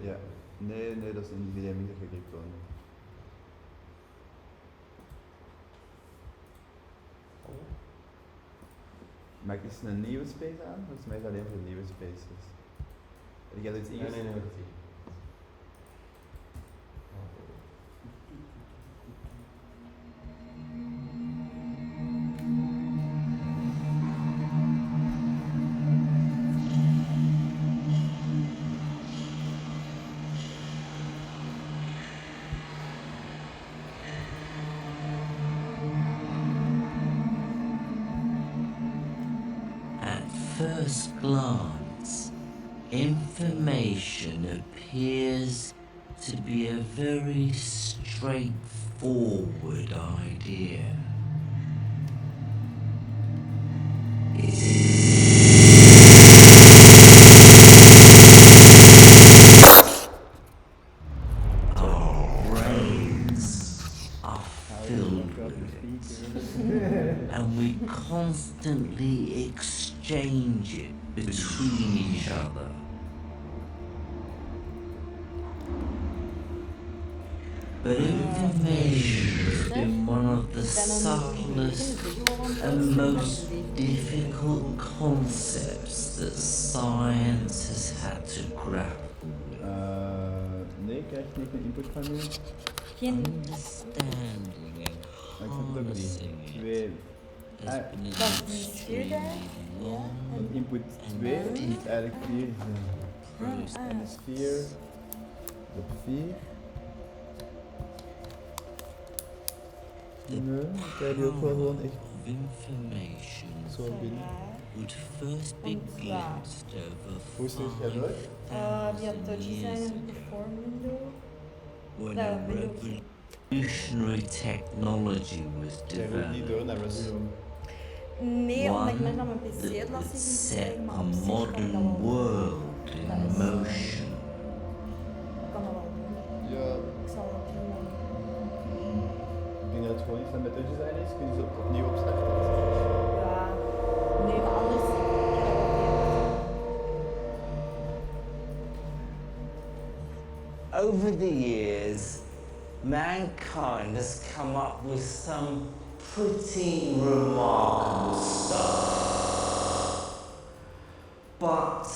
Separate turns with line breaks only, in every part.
Ja. Nee, dat is in de middag geklikt worden. Maak eens een nieuwe space aan? Volgens mij is dat alleen voor nieuwe spaces. Heb jij iets ingesteld?
Nee, dat zie ik.
First glance, information appears to be a very straightforward idea. It our brains are filled with it, and we constantly exchange it between each other. But information has been one of the subtlest and most difficult concepts that science has had to grapple with.
Nee, ik krijg niet een input van u.
Understanding and harnessing it has been an extremely long
Input 2 is eigenlijk 4.
process.
En is 4 op 4. Nee, ik krijg die ook wel gewoon echt
Of information
zo binnen.
would first be glimpsed over
Hoe steeds jij door?
5,000 years ago, when a revolutionary technology was
Jij wil niet door
developed,
naar Russell.
Nee, omdat ik
one
net aan mijn pc
that
het
would
lastig
set
maar
a
op zich kan dat
modern
wel.
world in
Dat is-
motion.
Ik kan dat wel doen.
Ja,
Ik zal dat doen.
ik denk dat het gewoon iets van met de design is. Kun je ze opnieuw opstarten?
Ja, nee, maar anders. Ik ga dat wel doen.
Over the years, mankind has come up with some pretty remarkable stuff. But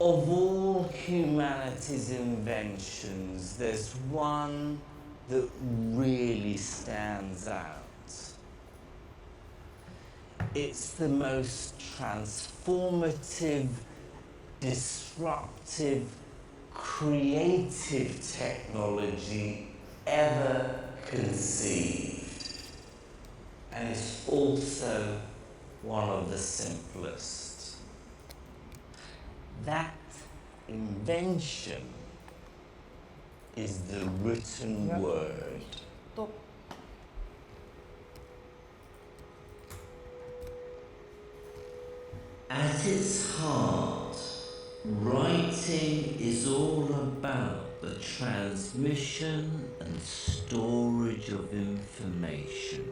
of all humanity's inventions, there's one that really stands out. It's the most transformative, disruptive, creative technology ever conceived. And it's also one of the simplest. That invention is the written word.
Top.
At its heart, writing is all about the transmission and storage of information.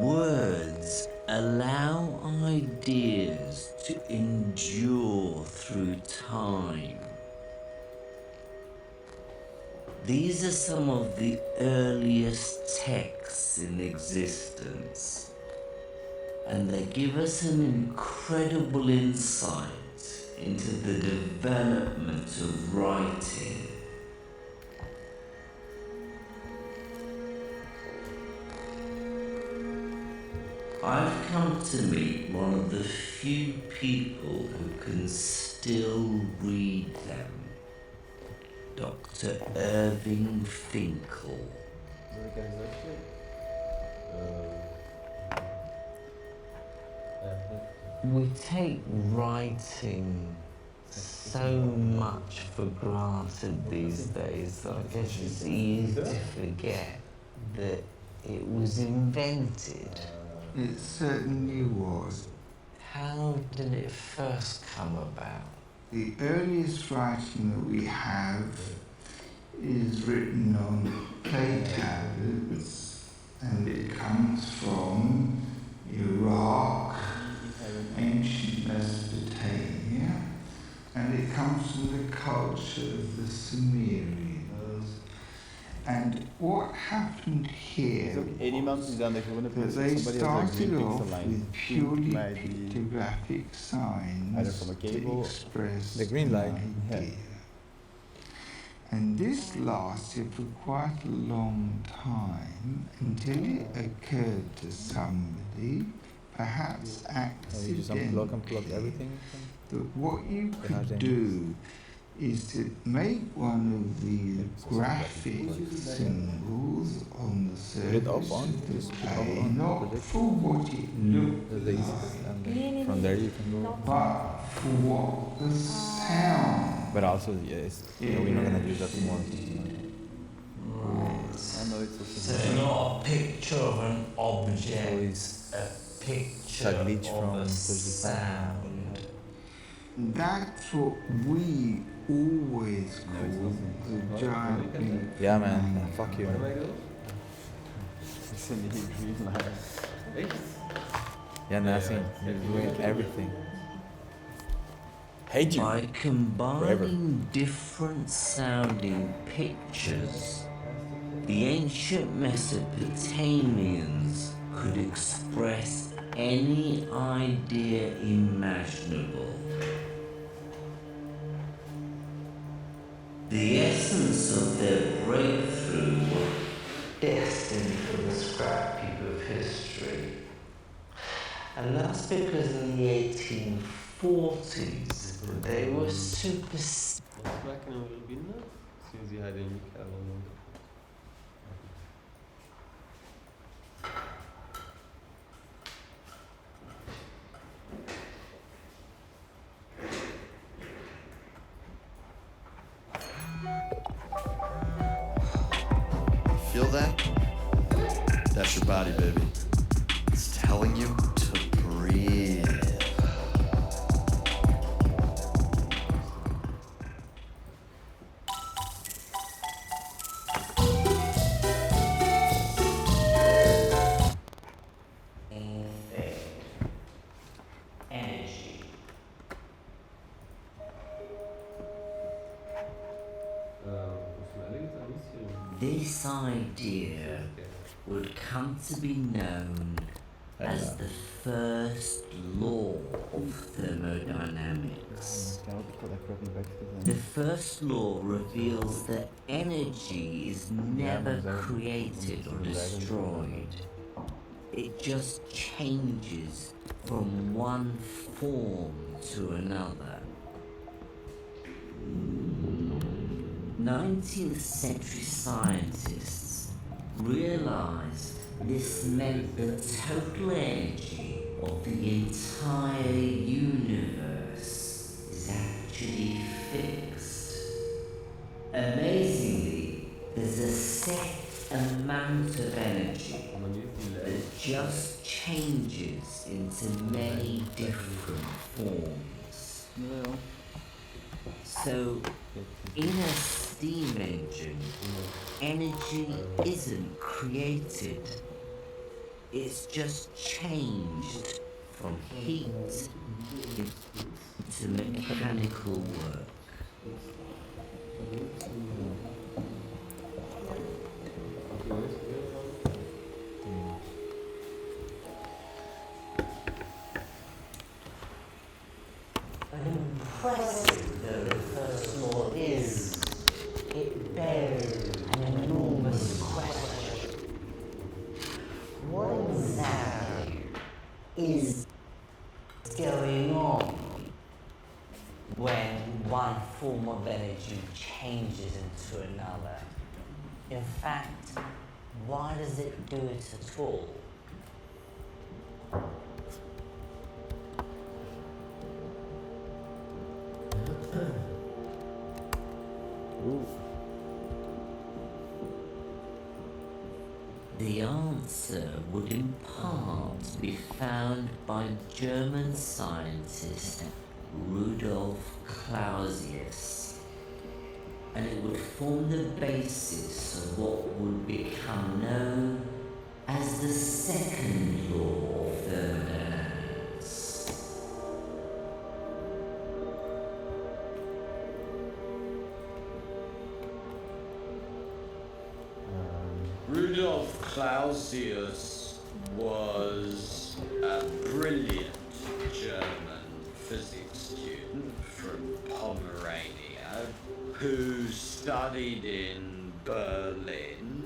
Words allow ideas to endure through time. These are some of the earliest texts in existence, and they give us an incredible insight into the development of writing. I've come to meet one of the few people who can still read them, Dr. Irving Finkel. We take writing so much for granted these days that I guess it's easy to forget that it was invented.
It certainly was.
How did it first come about?
The earliest writing that we have is written on clay tablets, and it comes from Iraq, ancient Mesopotamia, and it comes from the culture of the Sumerians. And what happened here
Is ook één iemand die dan de groene
that
pixel,
they
somebody has a green
started
pixel
off
line.
with purely
Mij die,
pictographic
either
signs
from a
to
cable,
express
the green line,
an idea.
yeah.
And this lasted for quite a long time until it occurred to somebody, perhaps
you just unplug
accidentally,
everything.
that what you
Ja,
could
denk
do is to make one of these graphic symbols on the
Put it
surface
up on,
of the
just put it up
play,
on,
not
predict.
for what it looked
That's the easiest, and then from there you can go.
but for what the sound.
But also, yes, we're not gonna use that tomorrow.
Right.
I know it's also
So not a picture of an object,
always
a picture
that glitch
of
from
a
Thursday.
sound.
That's what we always
No, it's
call
not.
the giant blue
Yeah, man.
triangle.
Fuck you. It's a new green line. Yeah, nothing. You're doing everything. Hate you.
By combining
Forever.
different sounding pictures, the ancient Mesopotamians could express any idea imaginable. The essence of their breakthrough was destined for the scrap heap of history. And that's because in the 1840s, they were superstitious.
Was maken we verbinden? Sinds die hij de Michael noemt.
Feel that? That's your body, baby. It's telling you to breathe.
Energy.
Volgens mij ligt dat niet zo.
This idea would come to be known as the first law of thermodynamics. The first law reveals that energy is never created or destroyed. It just changes from one form to another. 19th century scientists realized this meant the total energy of the entire universe is actually fixed. Amazingly, there's a set amount of energy that just changes into many different forms. So, in a steam engine, energy isn't created. It's just changed from heat into mechanical work. Impressive though the first law is, it bears an enormous question. What exactly is going on when one form of energy changes into another? In fact, why does it do it at all? The answer would in part be found by German scientist Rudolf Clausius, and it would form the basis of what would become known as the second law of thermodynamics.
Rudolf Clausius was a brilliant German physics student from Pomerania who studied in Berlin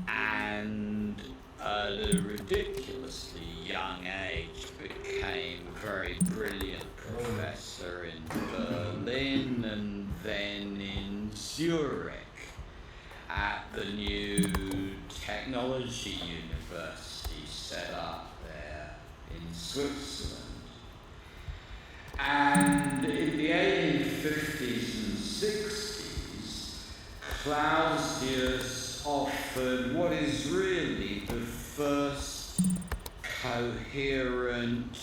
and at a ridiculously young age became a very brilliant professor in Berlin and then in Zurich at the new technology university set up there in Switzerland. And in the 1850s and 60s, Clausius offered what is really the first coherent,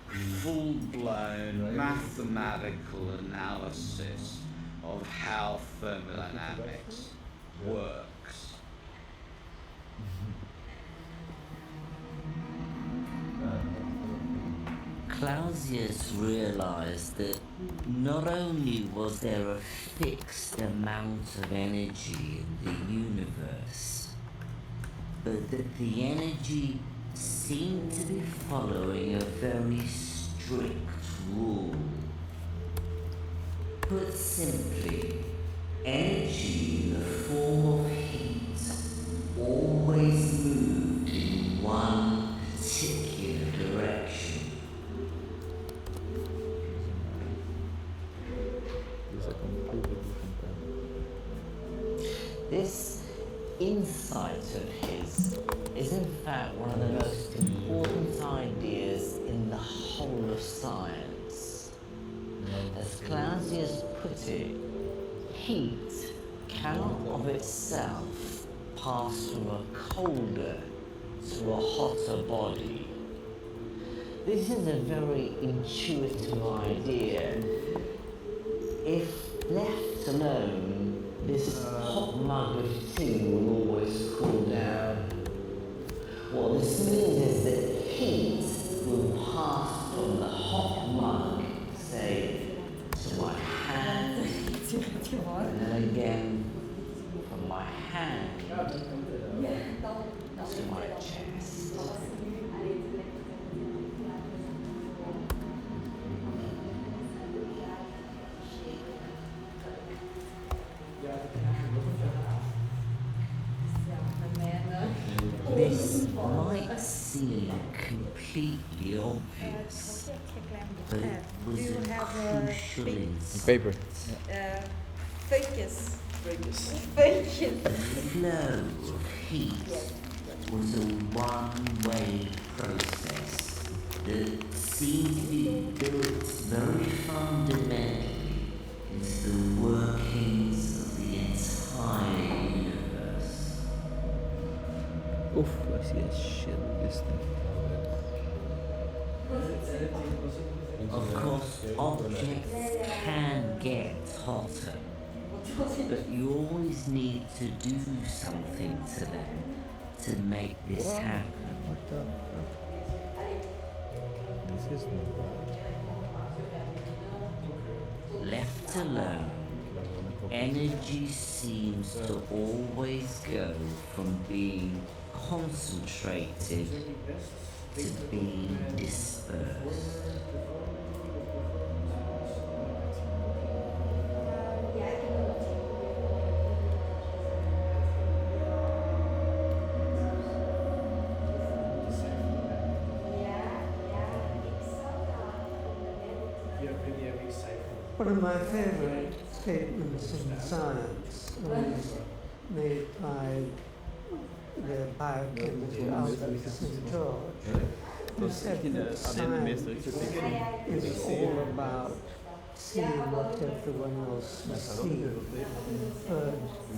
full-blown mathematical analysis of how thermodynamics works.
Clausius realized that not only was there a fixed amount of energy in the universe, but that the energy seemed to be following a very strict rule. Put simply, energy in the form of heat always moved in one particular direction. This insight of his is in fact one of the most important ideas in the whole of science. As Clausius put it, heat cannot of itself pass from a colder to a hotter body. This is a very intuitive idea. If left alone, this hot mug of tea will always cool down. What this means is that heat will pass from the hot mug, say, to my hand, and then again from my hand to my chest. This might seem completely obvious, but it was
Do you
a
have
crucial
big
insight.
Paper.
Focus.
The flow of heat was a one-way process that seemed to be built very fundamentally into the workings of the entire universe.
Oof, I see a shit of this thing.
Of course, objects can get hotter, but you always need to do something to them to make this happen.
What the fuck? This is
Left alone, energy seems to always go from being concentrated to being dispersed.
One of my favourite statements in science was made by the biochemist Albert St. George, who said that science is all about seeing what everyone else sees,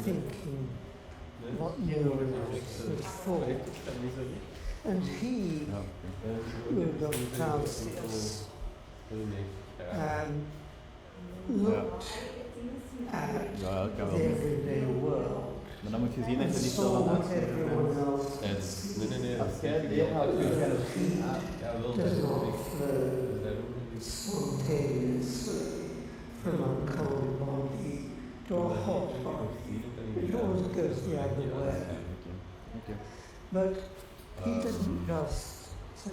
thinking what neurons would thought. And he, Rudolf Clausius, looked at
Ja, ik kan
the
wel.
everyday world
Maar dan moet je zien dat
and
je niet zo
saw
van
what
dat
everyone else
Nee.
Als jij het leert, dan kun je het zien.
Ja, wel.
does not
Dus
flow
daarom is
spontaneously from a cold body to a hot body. It always goes the other way.
Oké.
But he didn't just say,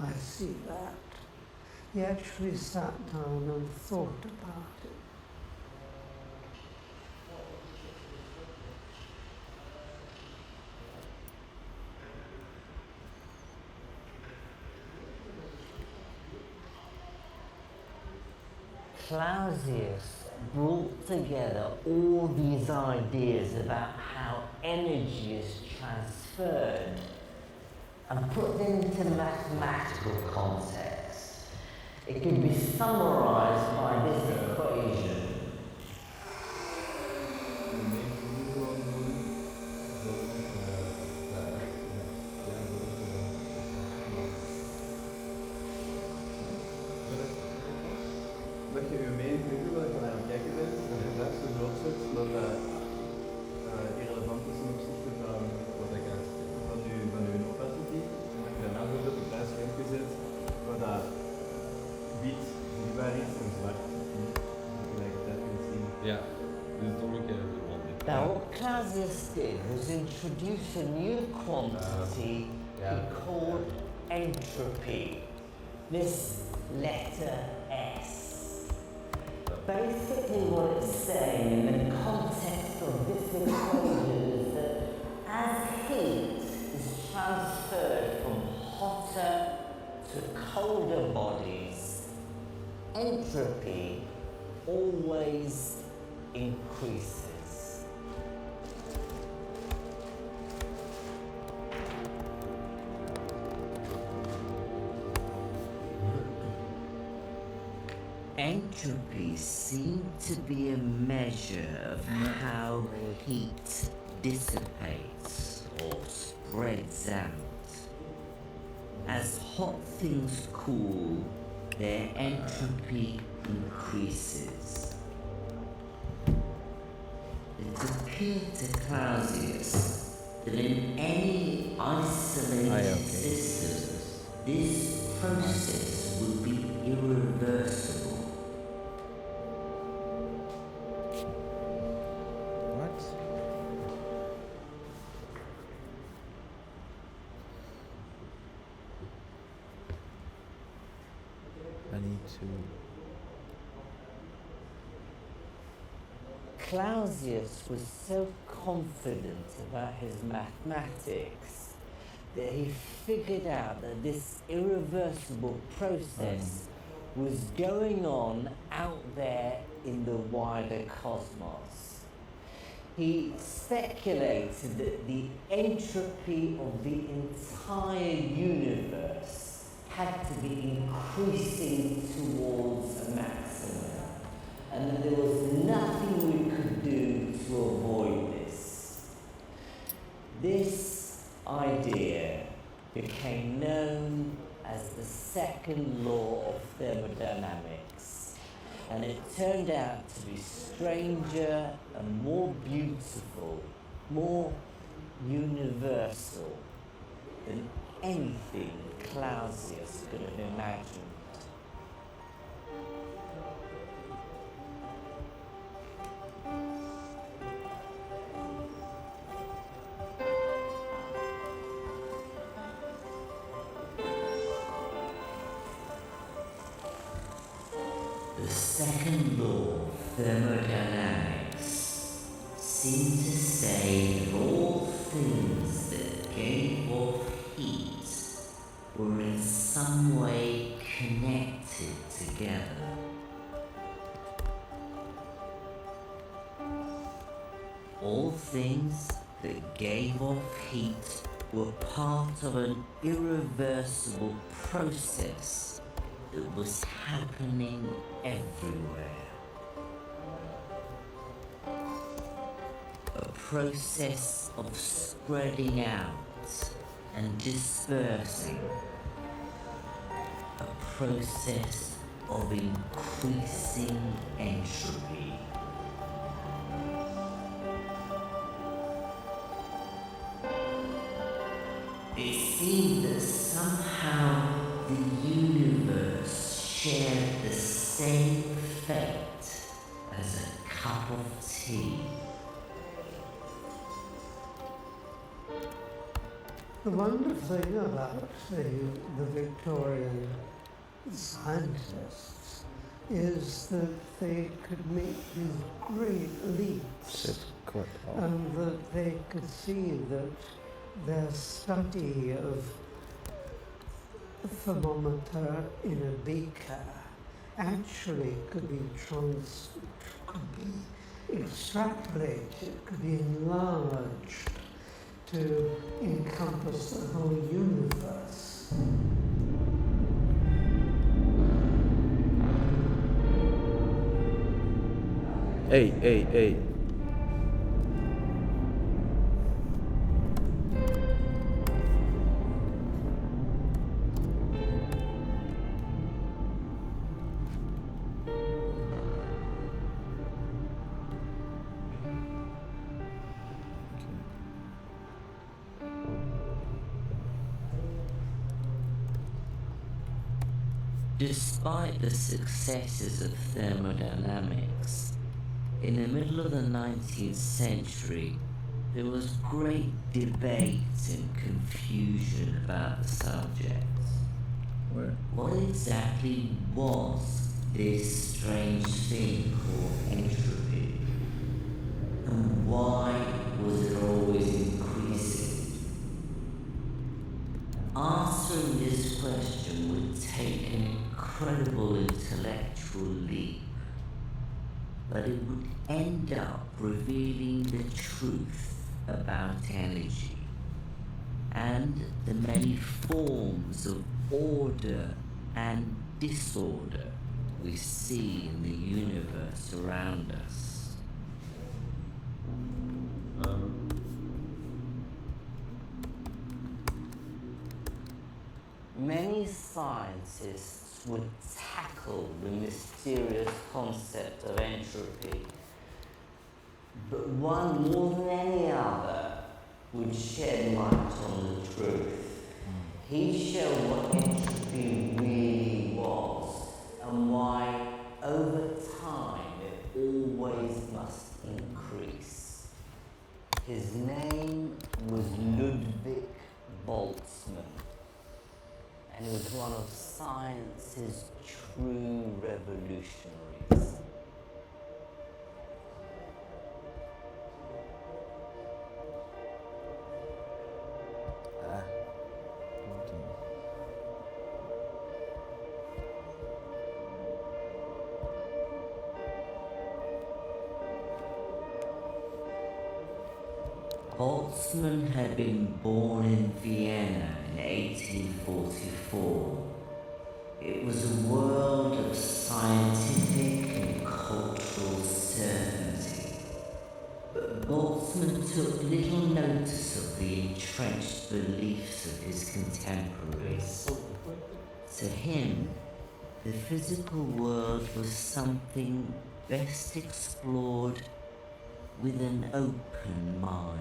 I see that. He actually sat down and thought about it.
Clausius brought together all these ideas about how energy is transferred and put them into mathematical context. It can be summarized by this equation.
Dat je je mening waar je naar aan het kijken bent, en je dat zo groot zet, dat dat irrelevant is ten opzichte van wat ik van uw opvatting. En dat je daarna zo op een klein schermpje zet, waar dat wit zichtbaar is en zwart tegelijkertijd kunt zien.
Ja, dus dat moet je even wandelen.
Now, what Clausius did was introduce a new quantity he called entropy. This letter S. Basically, what it's saying in the context of this equation is that as heat is transferred from hotter to colder bodies, entropy always increases. Entropy seemed to be a measure of how heat dissipates or spreads out. As hot things cool, their entropy increases. It appeared to Clausius that in any isolated system, this process would be irreversible.
What? I need to.
Clausius was so confident about his mathematics that he figured out that this irreversible process was going on out there in the wider cosmos. He speculated that the entropy of the entire universe had to be increasing towards a maximum, and that there was nothing we could do to avoid this. This idea became known as the second law of thermodynamics, and it turned out to be stranger and more beautiful, more universal than anything Clausius could have imagined. The second law of thermodynamics seemed to say that all things that gave off heat were in some way connected together. All things that gave off heat were part of an irreversible process that was happening everywhere. A process of spreading out and dispersing, a process of increasing entropy. It seemed that somehow the universe shared the same fate as a cup of tea.
The wonderful thing about the Victorian scientists is that they could make these great leaps and that they could see that their study of the thermometer in a beaker actually could be extrapolated, could be enlarged to encompass the whole universe.
Hey.
Despite the successes of thermodynamics, in the middle of the 19th century, there was great debate and confusion about the subject. What exactly was this strange thing called entropy? And why was it always increasing? Answering this question would take an incredible intellectual leap, but it would end up revealing the truth about energy and the many forms of order and disorder we see in the universe around us. Many scientists would tackle the mysterious concept of entropy, but one more than any other would shed light on the truth. He'd show what entropy really was and why over time it always must increase. His name was Ludwig Boltzmann, and he was one of science's true revolutionaries. Boltzmann had been born in Vienna in 1844. It was a world of scientific and cultural certainty. But Boltzmann took little notice of the entrenched beliefs of his contemporaries. To him, the physical world was something best explored with an open mind.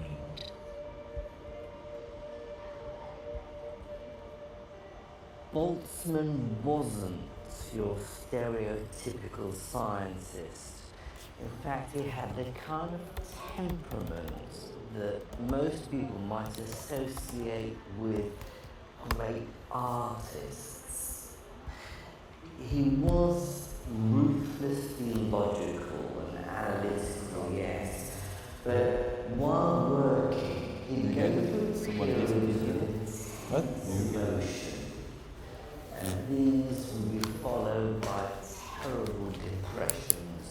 Boltzmann wasn't your stereotypical scientist. In fact, he had the kind of temperament that most people might associate with great artists. He was ruthlessly logical and analytical, yes, but while working, he'd go through periods of emotion. And these would be followed by terrible depressions,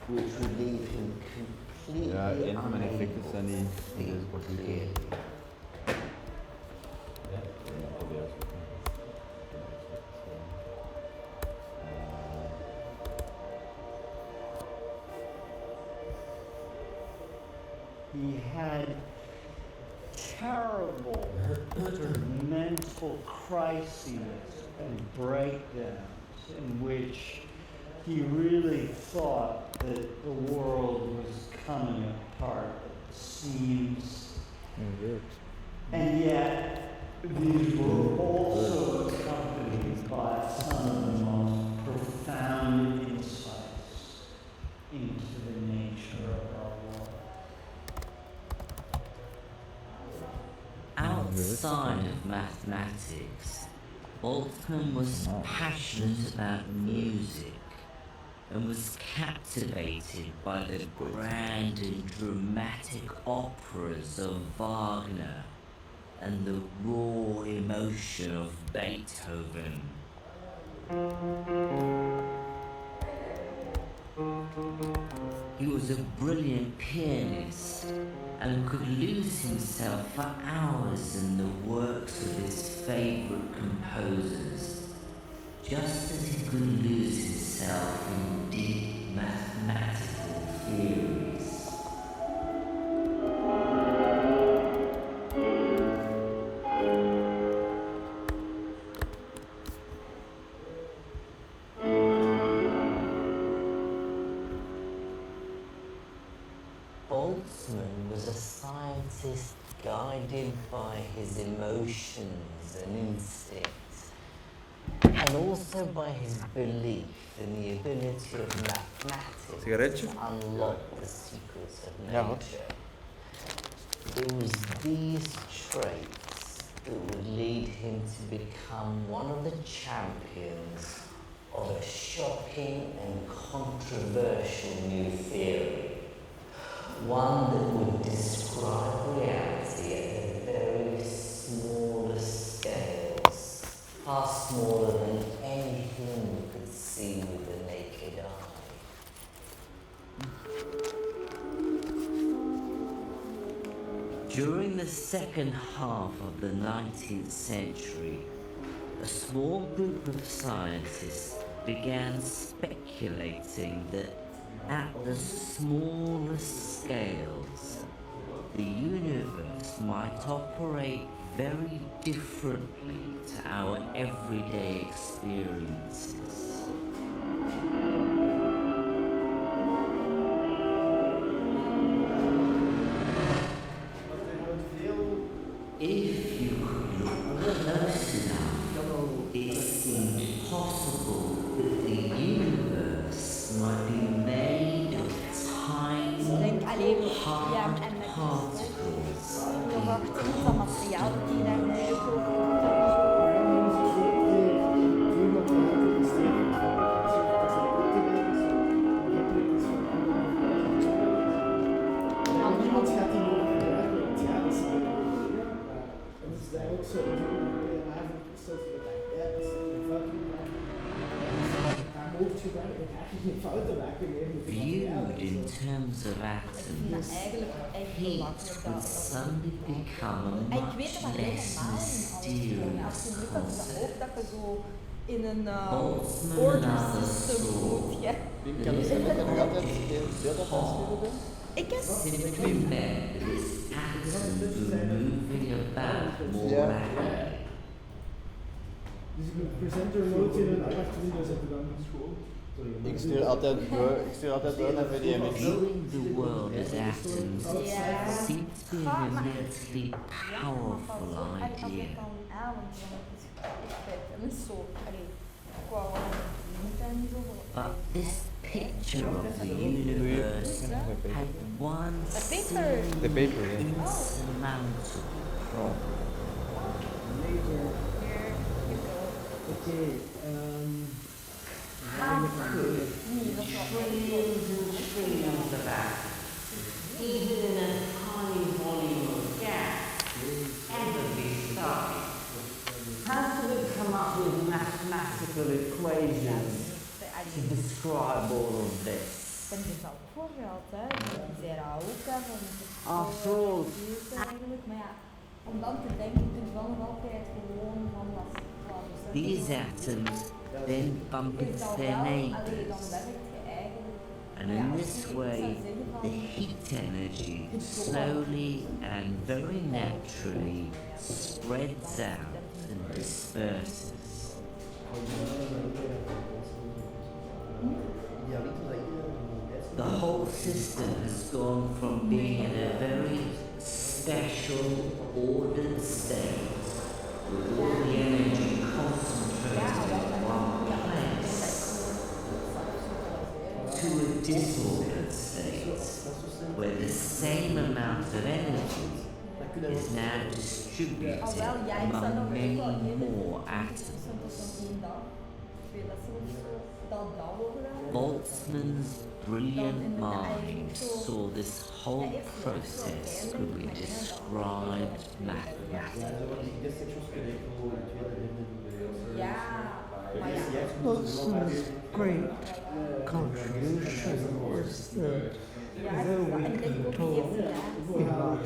which would leave him completely unable to think clearly. He
had terrible mental crises and breakdowns in which he really thought that the world was coming apart at the seams. And yet, these were also accompanied by some of the most profound insights into the nature of our world.
Outside of mathematics, Boltzmann was passionate about music and was captivated by the grand and dramatic operas of Wagner and the raw emotion of Beethoven. He was a brilliant pianist and could lose himself for hours in the works of his favourite composers, just as he could lose himself in deep mathematical theories. Boltzmann was a scientist guided by his emotions and instincts, and also by his belief in the ability of mathematics to unlock the secrets of nature. It was these traits that would lead him to become one of the champions of a shocking and controversial new theory. One that would describe reality at the very smallest scales, far smaller than anything we could see with the naked eye. During the second half of the 19th century, a small group of scientists began speculating that at the smallest scales, the universe might operate very differently to our everyday experiences. If you could look close enough, it seemed possible that the universe might be made of tiny, hard particles.
materiaal dat die daar nu ook
Niemand gaat die mogen gebruiken, want ja, dat is en het is daar ook zo natuurlijk ja, dat is een fout daar mocht gebruiken, dan ga je geen fouten maken meer.
Viewed in terms of atoms, heat would suddenly become a much less mysterious concept.
in een
Boltzmann
order
and others
system
saw
moet. Ja.
Kan je nog altijd beeldarbeid doen?
Ik heb
simply meant that its atoms were moving about more rapidly.
Dus ik moet presenter note in een aparte video zetten dan op school.
Ik stuur altijd wel naar VDMX.
Viewing the world as atoms seems to be an immensely powerful idea. But this picture of the universe had one single insurmountable problem. How could trillions and trillions of atoms, even in a tiny volume of gas, ever be studied? How could it come up with mathematical equations to describe all of this? After all,
om dan te denken, je kunt wel nog altijd gewoon van wat
these atoms then bump into their neighbours And in this way, the heat energy slowly and very naturally spreads out and disperses. The whole system has gone from being in a very special, ordered state, with all the energy concentrated in one place, to a disordered state, where the same amount of energy is now distributed among many more atoms. Boltzmann's brilliant mind saw this whole process could be described mathematically.
Boltzmann's great contribution was that though we can talk about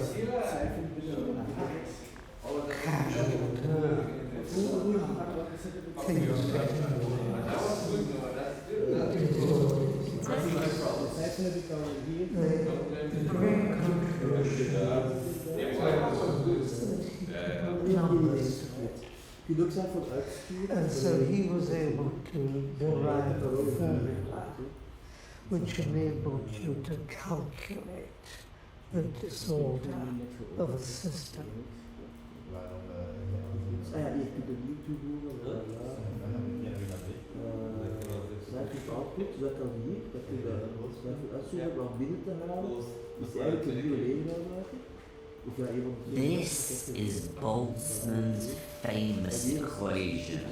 and so he was able to derive a formula which enabled you to calculate the disorder of a system.
This is Boltzmann's famous equation.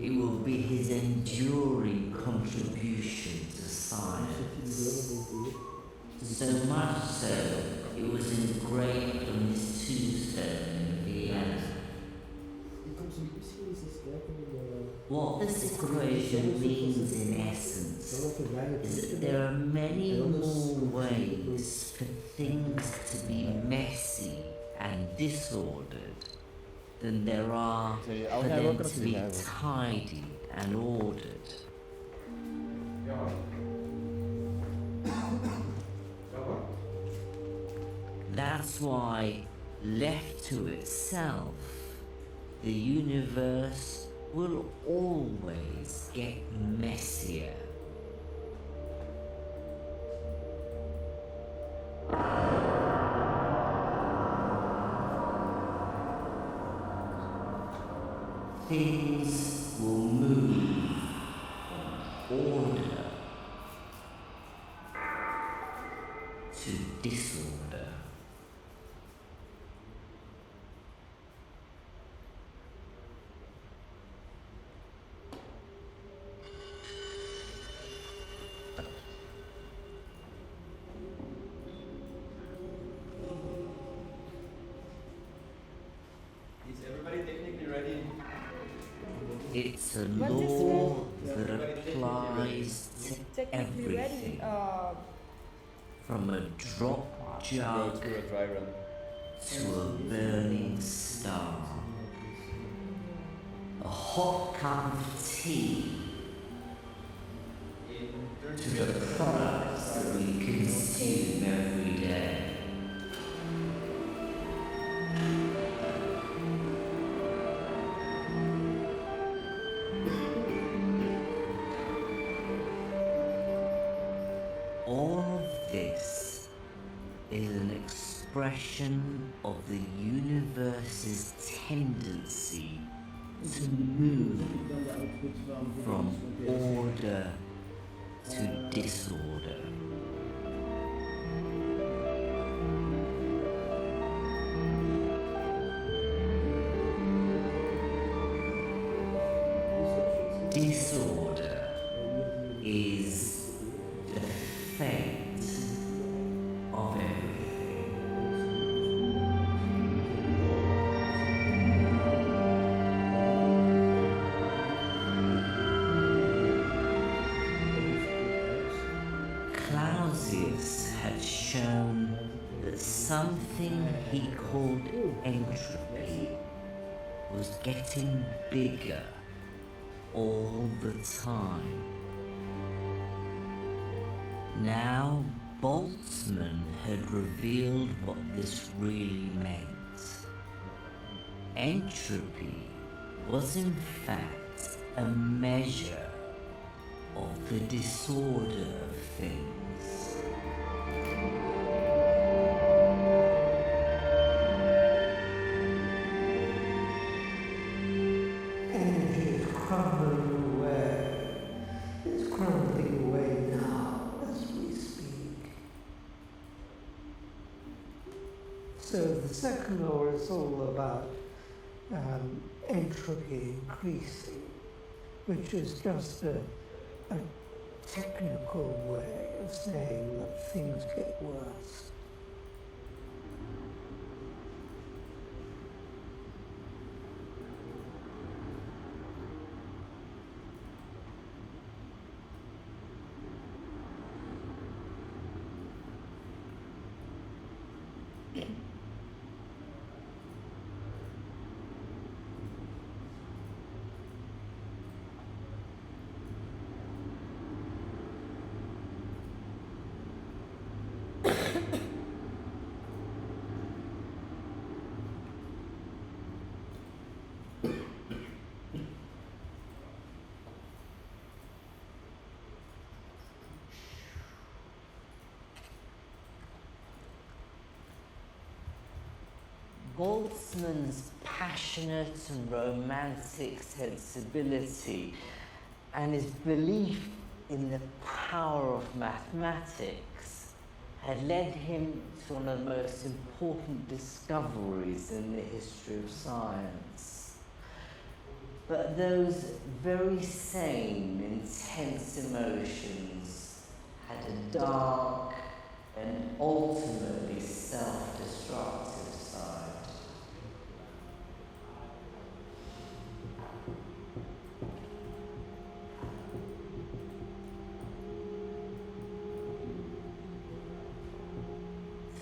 It will be his enduring contribution to science. So much so, it was engraved on his tombstone in Vienna. What this equation means in essence is that there are many more ways for things to be messy and disordered than there are for them to be tidy and ordered. That's why, left to itself, the universe will always get messier. Things will move from order to disorder. It's a law that applies to everything, from a drop jug to a burning star, a hot cup of tea to the products that we consume every day. All of this is an expression of the universe's tendency to move from order to disorder. Disorder is the fate of everything. Clausius had shown that something he called entropy was getting bigger all the time. Now, Boltzmann had revealed what this really meant. Entropy was in fact a measure of the disorder of things.
Energy is crumbling away. It's crumbling away now as we speak. So the second law is all about entropy increasing, which is just a technical way of saying that things get worse.
Boltzmann's passionate and romantic sensibility and his belief in the power of mathematics had led him to one of the most important discoveries in the history of science. But those very same intense emotions had a dark and ultimately self-destructive side.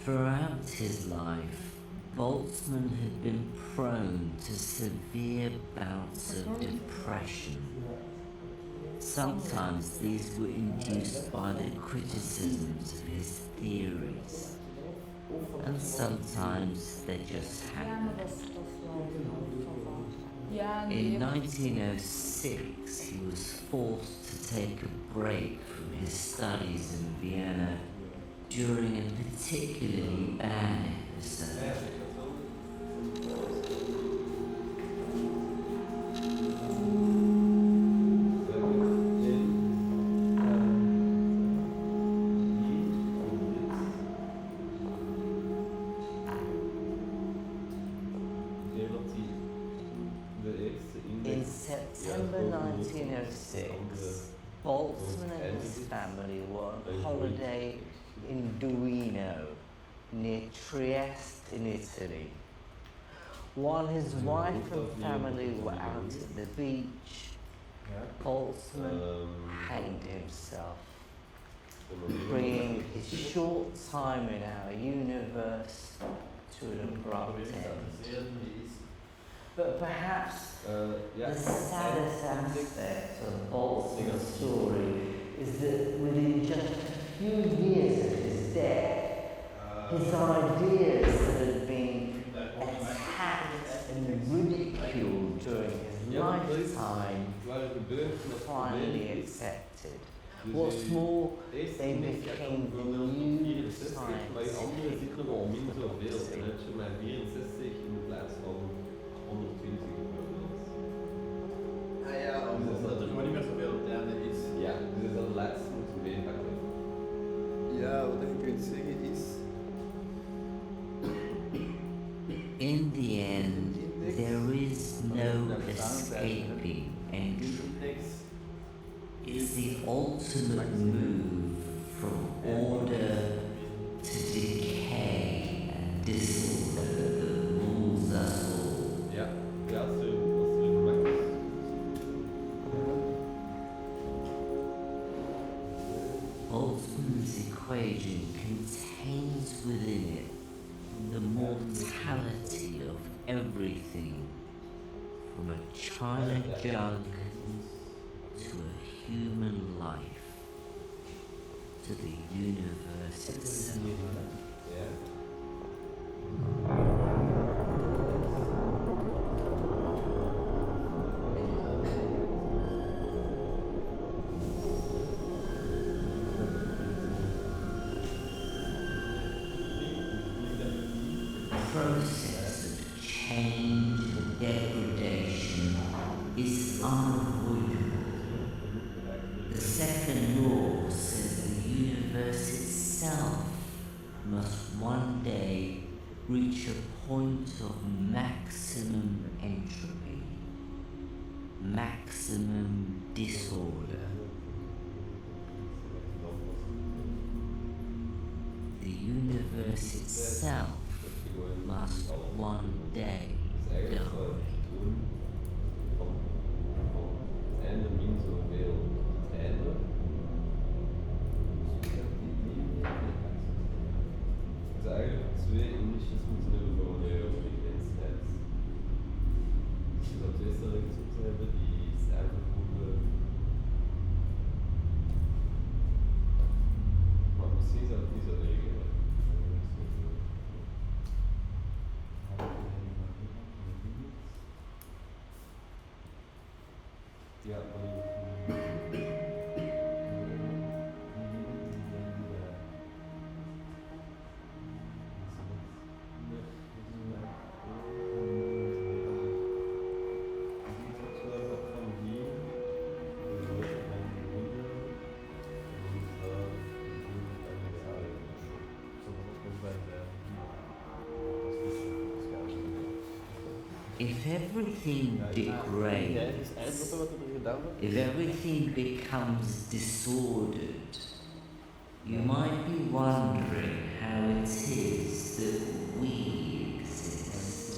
Throughout his life, Boltzmann had been prone to severe bouts of depression. Sometimes these were induced by the criticisms of his theories, and sometimes they just happened. In 1906, he was forced to take a break from his studies in Vienna during a particularly bad episode. In September 1906, Boltzmann and his family were on holiday in Duino, near Trieste in Italy. While his wife and family were out at the beach, Boltzmann hanged himself, bringing his short time in our universe to an abrupt end. But perhaps the saddest aspect of Boltzmann's story is that within just a few years of his death, his ideas that had been attacked and ridiculed during his lifetime were finally accepted. What's more, they became the new scientific orthodoxy.
Omdat er gewoon niet meer zoveel op het einde is.
Ja, dus dat laatste moeten we meepakken.
Ja, wat je kunt zeggen is...
In the end, there is no escaping entropy. It's the ultimate move from order to decay and disorder that rules us all.
Ja, ja, als er gemaakt is.
Boltzmann's equation contains within it the mortality of everything, from a china jug to a human life, to the universe itself. The process of change and degradation is unavoidable. The second law says the universe itself must one day reach a point of maximum entropy, maximum disorder. The universe itself must one day die.
Also eigenlijk twee indisches moeten hebben voor een frequentieheid. Dus je zou twee stellingen moeten hebben die samenvoegen. Maar misschien zou het niet zo regelen. Ja,
If everything degrades, if everything becomes disordered, you might be wondering how it is that we exist.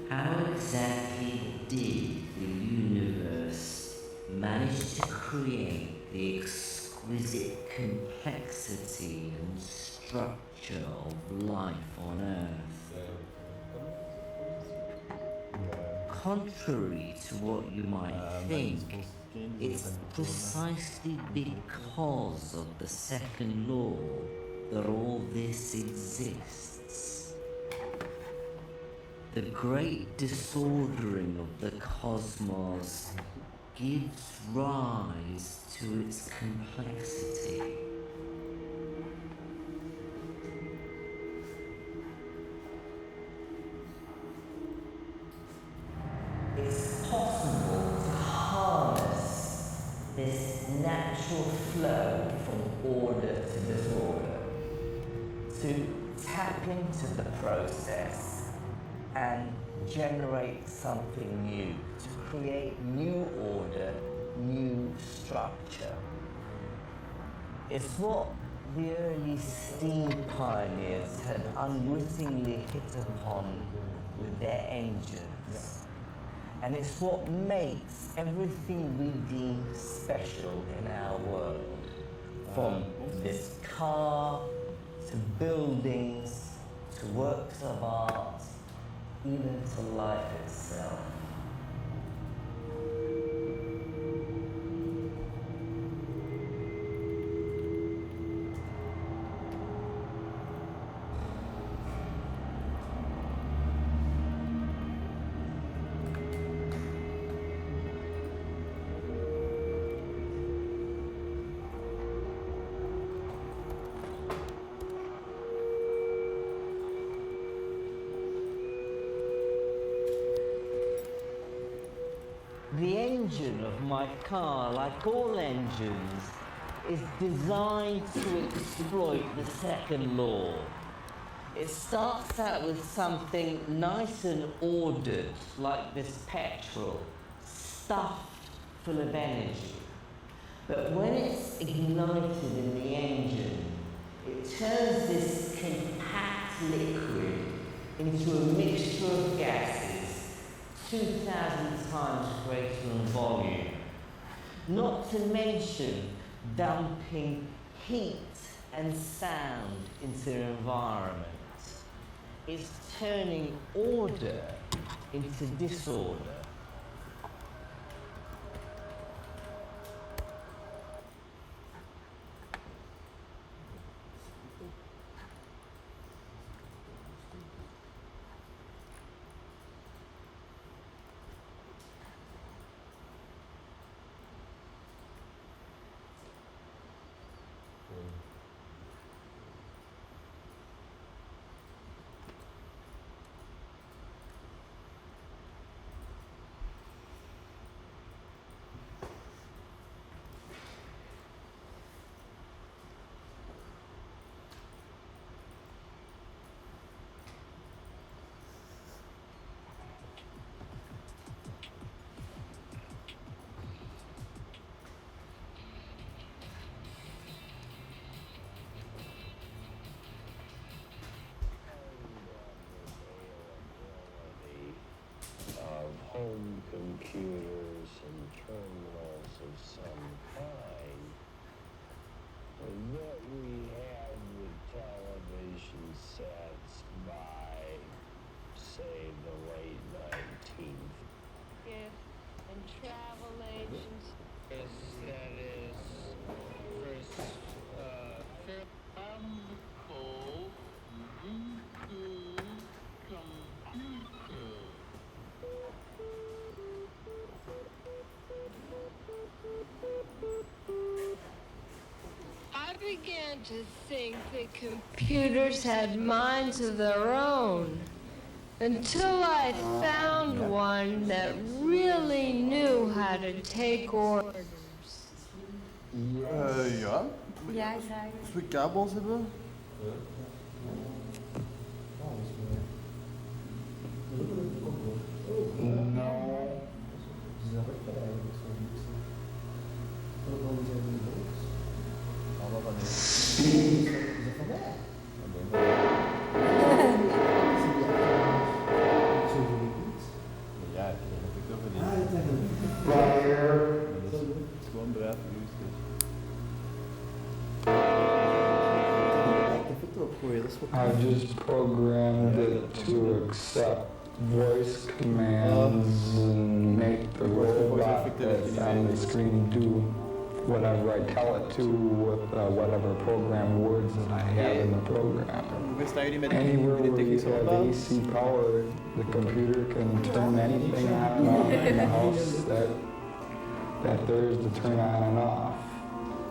How exactly did the universe manage to create the exquisite complexity and structure of life on Earth? Contrary to what you might think, it's precisely because of the second law that all this exists. The great disordering of the cosmos gives rise to its complexity. It's possible to harness this natural flow from order to disorder, to tap into the process and generate something new, to create new order, new structure. It's what the early steam pioneers had unwittingly hit upon with their engines. And it's what makes everything we deem special in our world. From this car, to buildings, to works of art, even to life itself. The engine of my car, like all engines, is designed to exploit the second law. It starts out with something nice and ordered, like this petrol, stuffed full of energy. But when it's ignited in the engine, it turns this compact liquid into a mixture of gases 2,000 times greater in volume, not to mention dumping heat and sound into the environment. It's turning order into disorder.
began to think that computers had minds of their own until I found one that really knew how to take orders.
Ja.
Ja, ik zei
Als we kabels hebben. Ja, dat heb ik over niet. Dat is gewoon braaf geweest.
I just programmed it to accept voice commands and make the robot that's on the screen do whatever I tell it to with whatever program words that I have in the program. Anywhere where we have AC power, the computer can turn anything on and off in the house that there is to turn on and off.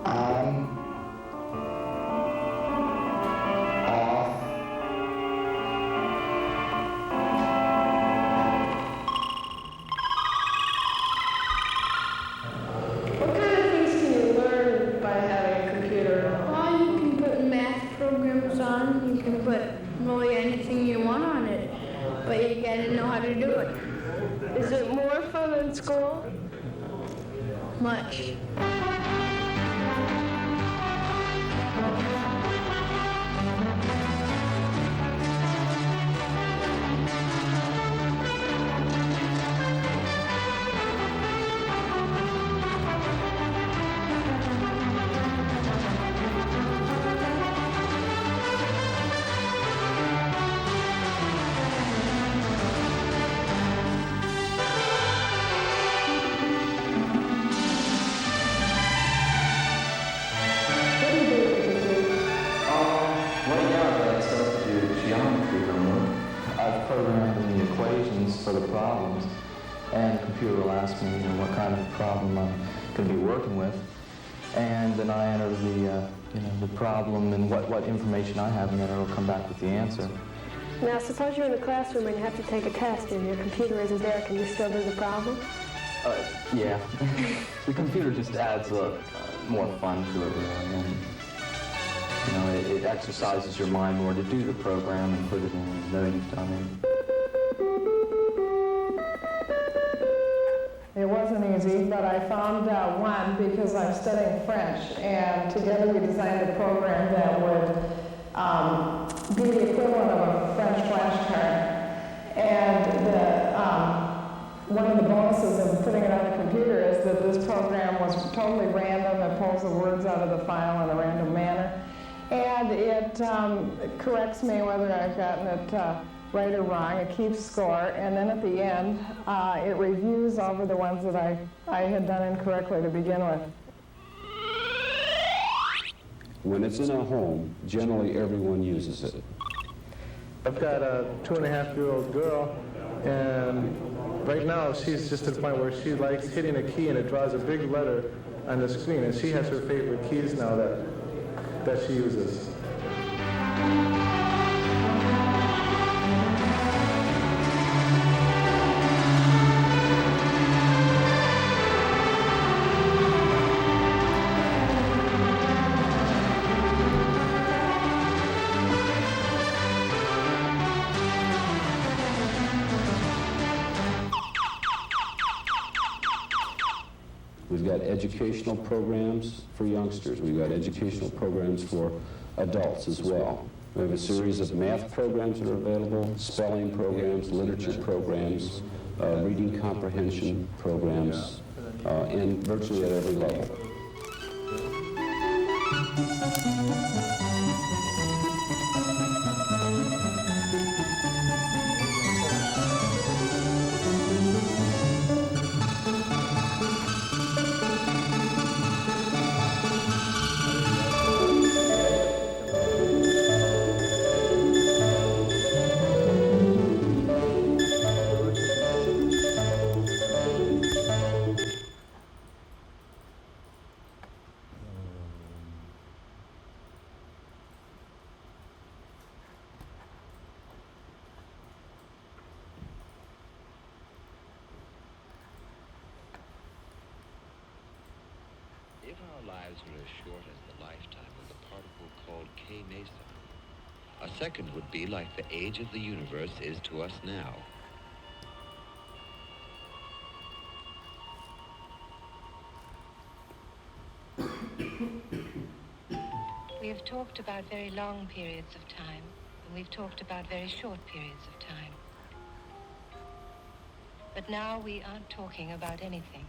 On, off.
What kind of things can you learn by having a computer?
Well, you can put math programs on, you can put really anything you want on it, but you gotta know how to do it.
Is it more fun than school?
Much.
Right now, that substitute geometry homework, I've programmed in the equations for the problems, and the computer will ask me, what kind of problem I'm going to be working with, and then I enter the problem and what information I have, and then it'll come back with the answer.
Now, suppose you're in a classroom and you have to take a test and your computer isn't there. Can you still do the problem?
Yeah. The computer just adds more fun to it, really. And, it exercises your mind more to do the program and put it in and know you've done it.
It wasn't easy, but I found one because I'm studying French, and together we designed a program that would be the equivalent of a French flashcard. And one of the bonuses of putting it on the computer is that this program was totally random. It pulls the words out of the file in a random manner. And it corrects me whether I've gotten it right or wrong. It keeps score. And then at the end, it reviews over the ones that I had done incorrectly to begin with.
When it's in a home, generally everyone uses it.
I've got a 2.5-year-old girl, and right now she's just at the point where she likes hitting a key and it draws a big letter on the screen, and she has her favorite keys now that she uses.
We've got educational programs for youngsters. We've got educational programs for adults as well. We have a series of math programs that are available, spelling programs, literature programs, reading comprehension programs, and virtually at every level.
lives are as short as the lifetime of the particle called K Mesa. A second would be like the age of the universe is to us now.
We have talked about very long periods of time, and we've talked about very short periods of time. But now we aren't talking about anything.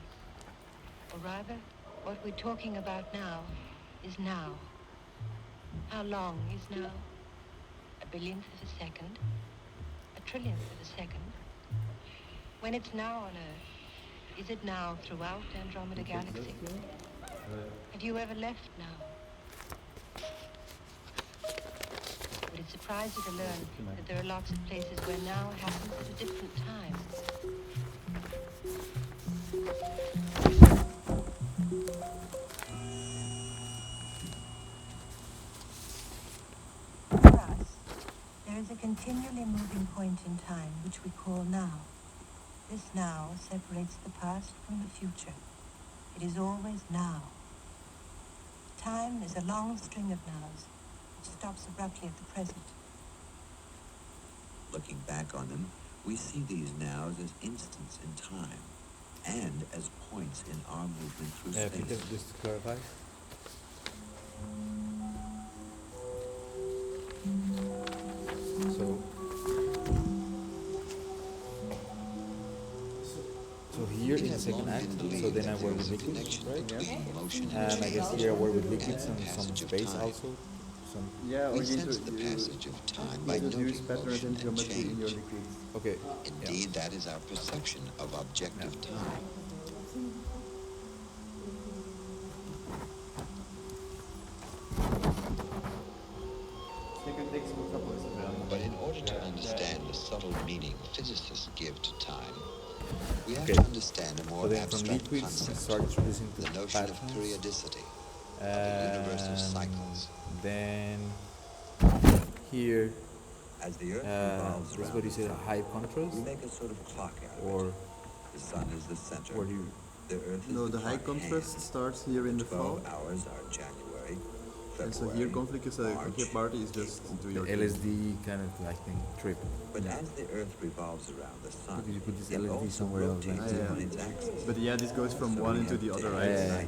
Or rather, what we're talking about now is now. How long is now? A billionth of a second? A trillionth of a second? When it's now on Earth, is it now throughout Andromeda Galaxy? Have you ever left now? Would it surprise you to learn that there are lots of places where now happens at a different time? For us, there is a continually moving point in time which we call now. This now separates the past from the future. It is always now. Time is a long string of nows, which stops abruptly at the present.
Looking back on them, we see these nows as instants in time, and as points in our movement through space.
If you could just clarify. So here in the second act, so then I work with liquids, right? Yeah. And I guess here I work with liquids and some space also.
Yeah, or we sense the passage of time by noting motion and change.
Okay.
Indeed, that is our perception of objective time. But in order to understand the subtle meaning physicists give to time, we have to understand a more abstract concept, the notion of periodicity, of the universal cycles.
Then here,
as the Earth revolves
this is what you say, high contrast.
We make a sort of clock out of
or
it. The sun is the center.
Or do you?
The Earth is
No, the high contrast starts here in the fall.
12 hours are January,
And so here conflict is here party is just do your
LSD kind of like thing trip.
But as the Earth revolves around the sun,
you put this
it
LSD
also
somewhere else,
rotates
right?
on its axis.
But yeah, this goes from one into the other, right?
Yeah.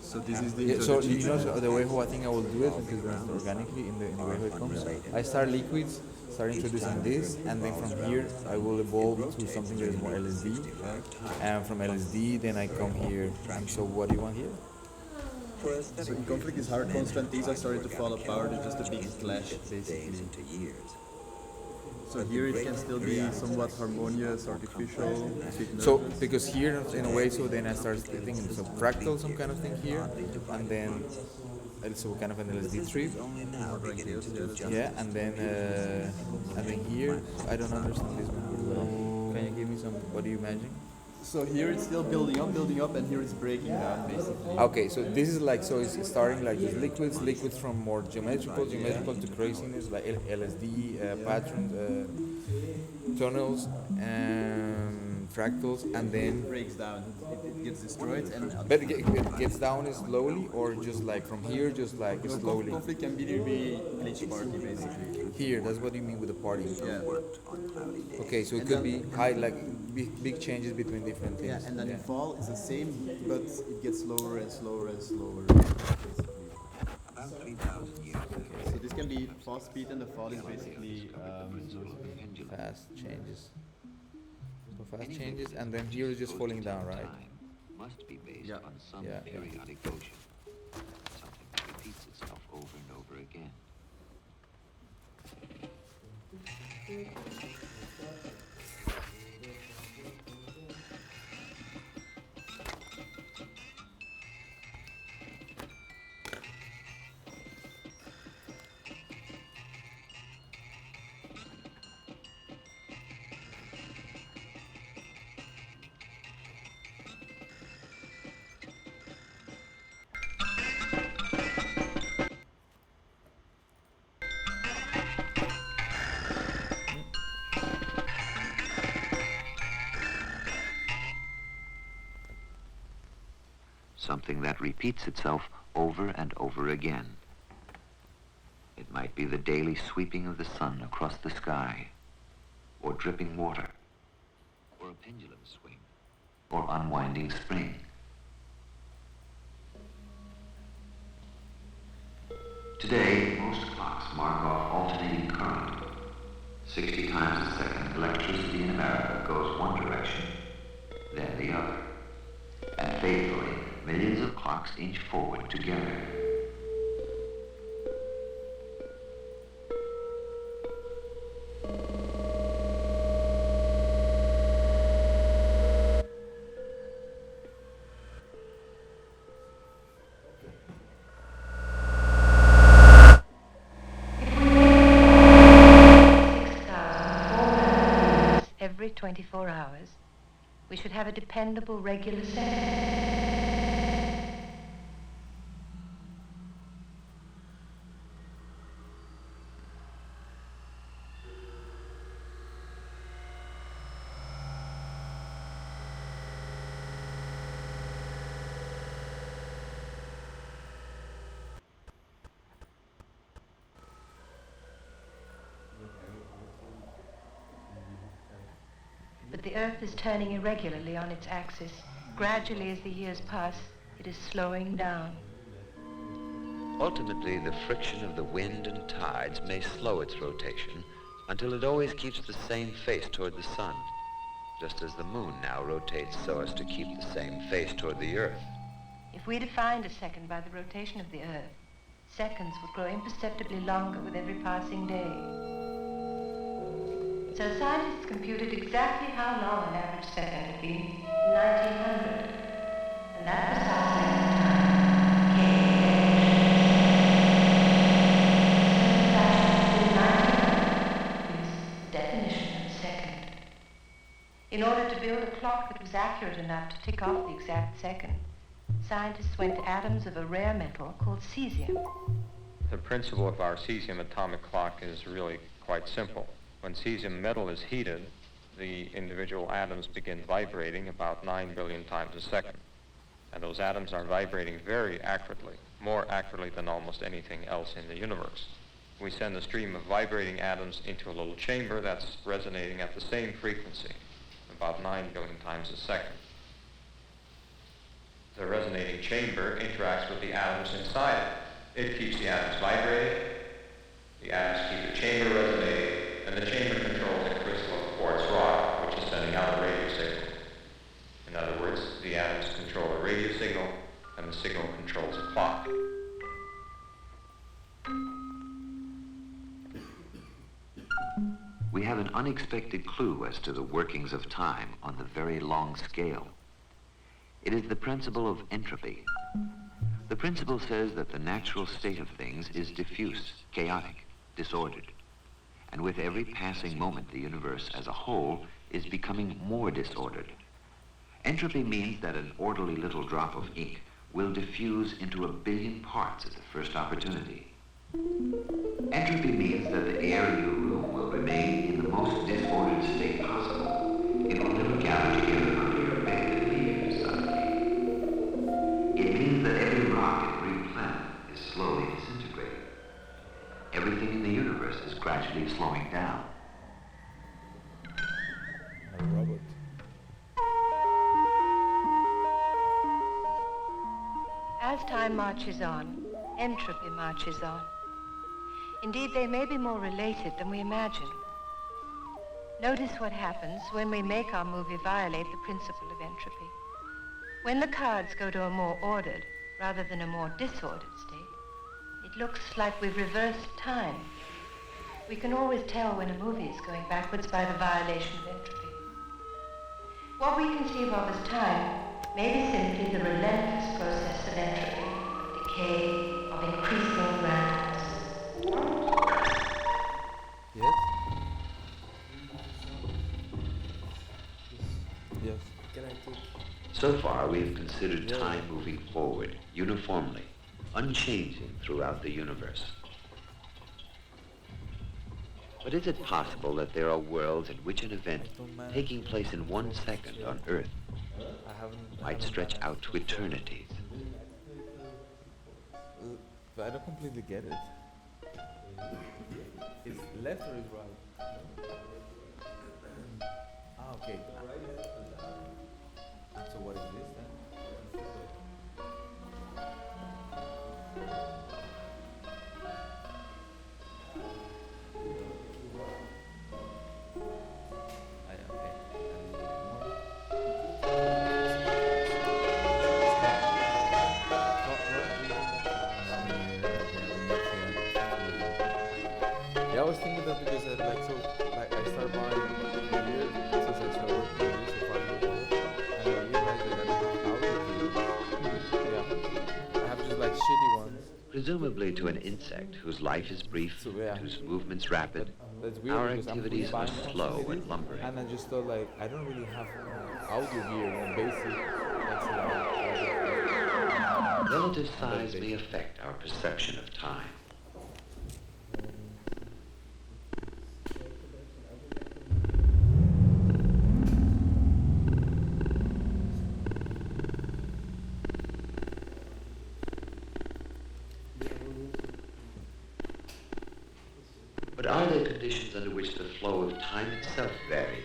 So this is the
Yeah, so you
introduction.
know the way how I think I will do it, because it's organically in the way how it comes. I start liquids, start introducing this, and then from here I will evolve to something that is more LSD, and from LSD then I come here. And so what do you want here?
So in conflict is hard constant, these are starting to fall apart, it's just a big clash basically. So here it can still be somewhat harmonious, artificial,
So because here in a way, so then I start thinking some fractal, some kind of thing here, and then also kind of an LSD trip. Yeah, and then here I don't understand this one very well. Can you give me some? What do you imagine?
So here it's still building up, and here it's breaking down basically.
Okay, so this is like, so it's starting like just liquids from more geometrical to craziness, like LSD patterns, tunnels, fractals, and then
It breaks down, it gets destroyed, and
but it gets down slowly, or just like from here, just like slowly.
conflict can be glitch party basically.
Here, that's what you mean with the party.
Yeah.
Okay, so it
And
could
then-
be high, like big changes between different things.
Yeah, and then in fall it's the same, but it gets slower and slower and slower.
About 3,000 years ago.
So this can be fast speed, and the fall is basically
Fast changes. So fast changes, and then here is just falling down, right?
Must be based on some
Yeah.
periodic motion, something that repeats itself over and over again. something that repeats itself over and over again. It might be the daily sweeping of the sun across the sky, or dripping water, or a pendulum swing, or unwinding spring. Today, most clocks mark off alternating current. 60 times a second, electricity in America goes one direction, then the other. And faithfully, millions of clocks inch forward together.
Every 24 hours, we should have a dependable, regular set. But the Earth is turning irregularly on its axis. Gradually, as the years pass, it is slowing down.
Ultimately, the friction of the wind and tides may slow its rotation until it always keeps the same face toward the sun, just as the moon now rotates so as to keep the same face toward the Earth.
If we defined a second by the rotation of the Earth, seconds would grow imperceptibly longer with every passing day. So scientists computed exactly how long an average second had been in 1900, and that precise length of time is the definition of a second. In order to build a clock that was accurate enough to tick off the exact second, scientists went to atoms of a rare metal called cesium.
The principle of our cesium atomic clock is really quite simple. When cesium metal is heated, the individual atoms begin vibrating about 9 billion times a second. And those atoms are vibrating very accurately, more accurately than almost anything else in the universe. We send a stream of vibrating atoms into a little chamber that's resonating at the same frequency, about 9 billion times a second. The resonating chamber interacts with the atoms inside it. It keeps the atoms vibrating, the atoms keep the chamber resonating, and the chamber controls a crystal of quartz rock, which is sending out a radio signal. In other words, the atoms control a radio signal, and the signal controls a clock.
We have an unexpected clue as to the workings of time on the very long scale. It is the principle of entropy. The principle says that the natural state of things is diffuse, chaotic, disordered. And with every passing moment, the universe as a whole is becoming more disordered. Entropy means that an orderly little drop of ink will diffuse into 1 billion parts at the first opportunity. Entropy means that the air in your room will remain in the most disordered state possible. It will never gather together under your bed and leave you suddenly. It means that every rock and every planet is slowly disintegrating. Everything in the universe is gradually slowing down.
A robot.
As time marches on, entropy marches on. Indeed, they may be more related than we imagine. Notice what happens when we make our movie violate the principle of entropy. When the cards go to a more ordered rather than a more disordered state, it looks like we've reversed time. We can always tell when a movie is going backwards by the violation of entropy. What we conceive of as time may be simply the relentless process of entropy, of decay, of increasing randomness.
Yes? Yes. Can I take?
So far, we have considered time moving forward uniformly, unchanging throughout the universe. But is it possible that there are worlds in which an event taking place in 1 second on Earth might stretch out to eternities?
But I don't completely get it. Is left or is right? Okay. So what is this then? Yeah, I was thinking that because I started buying gear since I started working on this for 5 years ago, and I realized that I don't have audio. Yeah, I have just like shitty ones.
Presumably to an insect whose life is brief, whose movements rapid,
That's weird
our
because I'm
activities are
buying
slow
constantly,
and lumbering.
and I just thought like I don't really have audio gear, basic. That's
Relative size may affect our perception of time. But are there conditions under which the flow of time itself varies?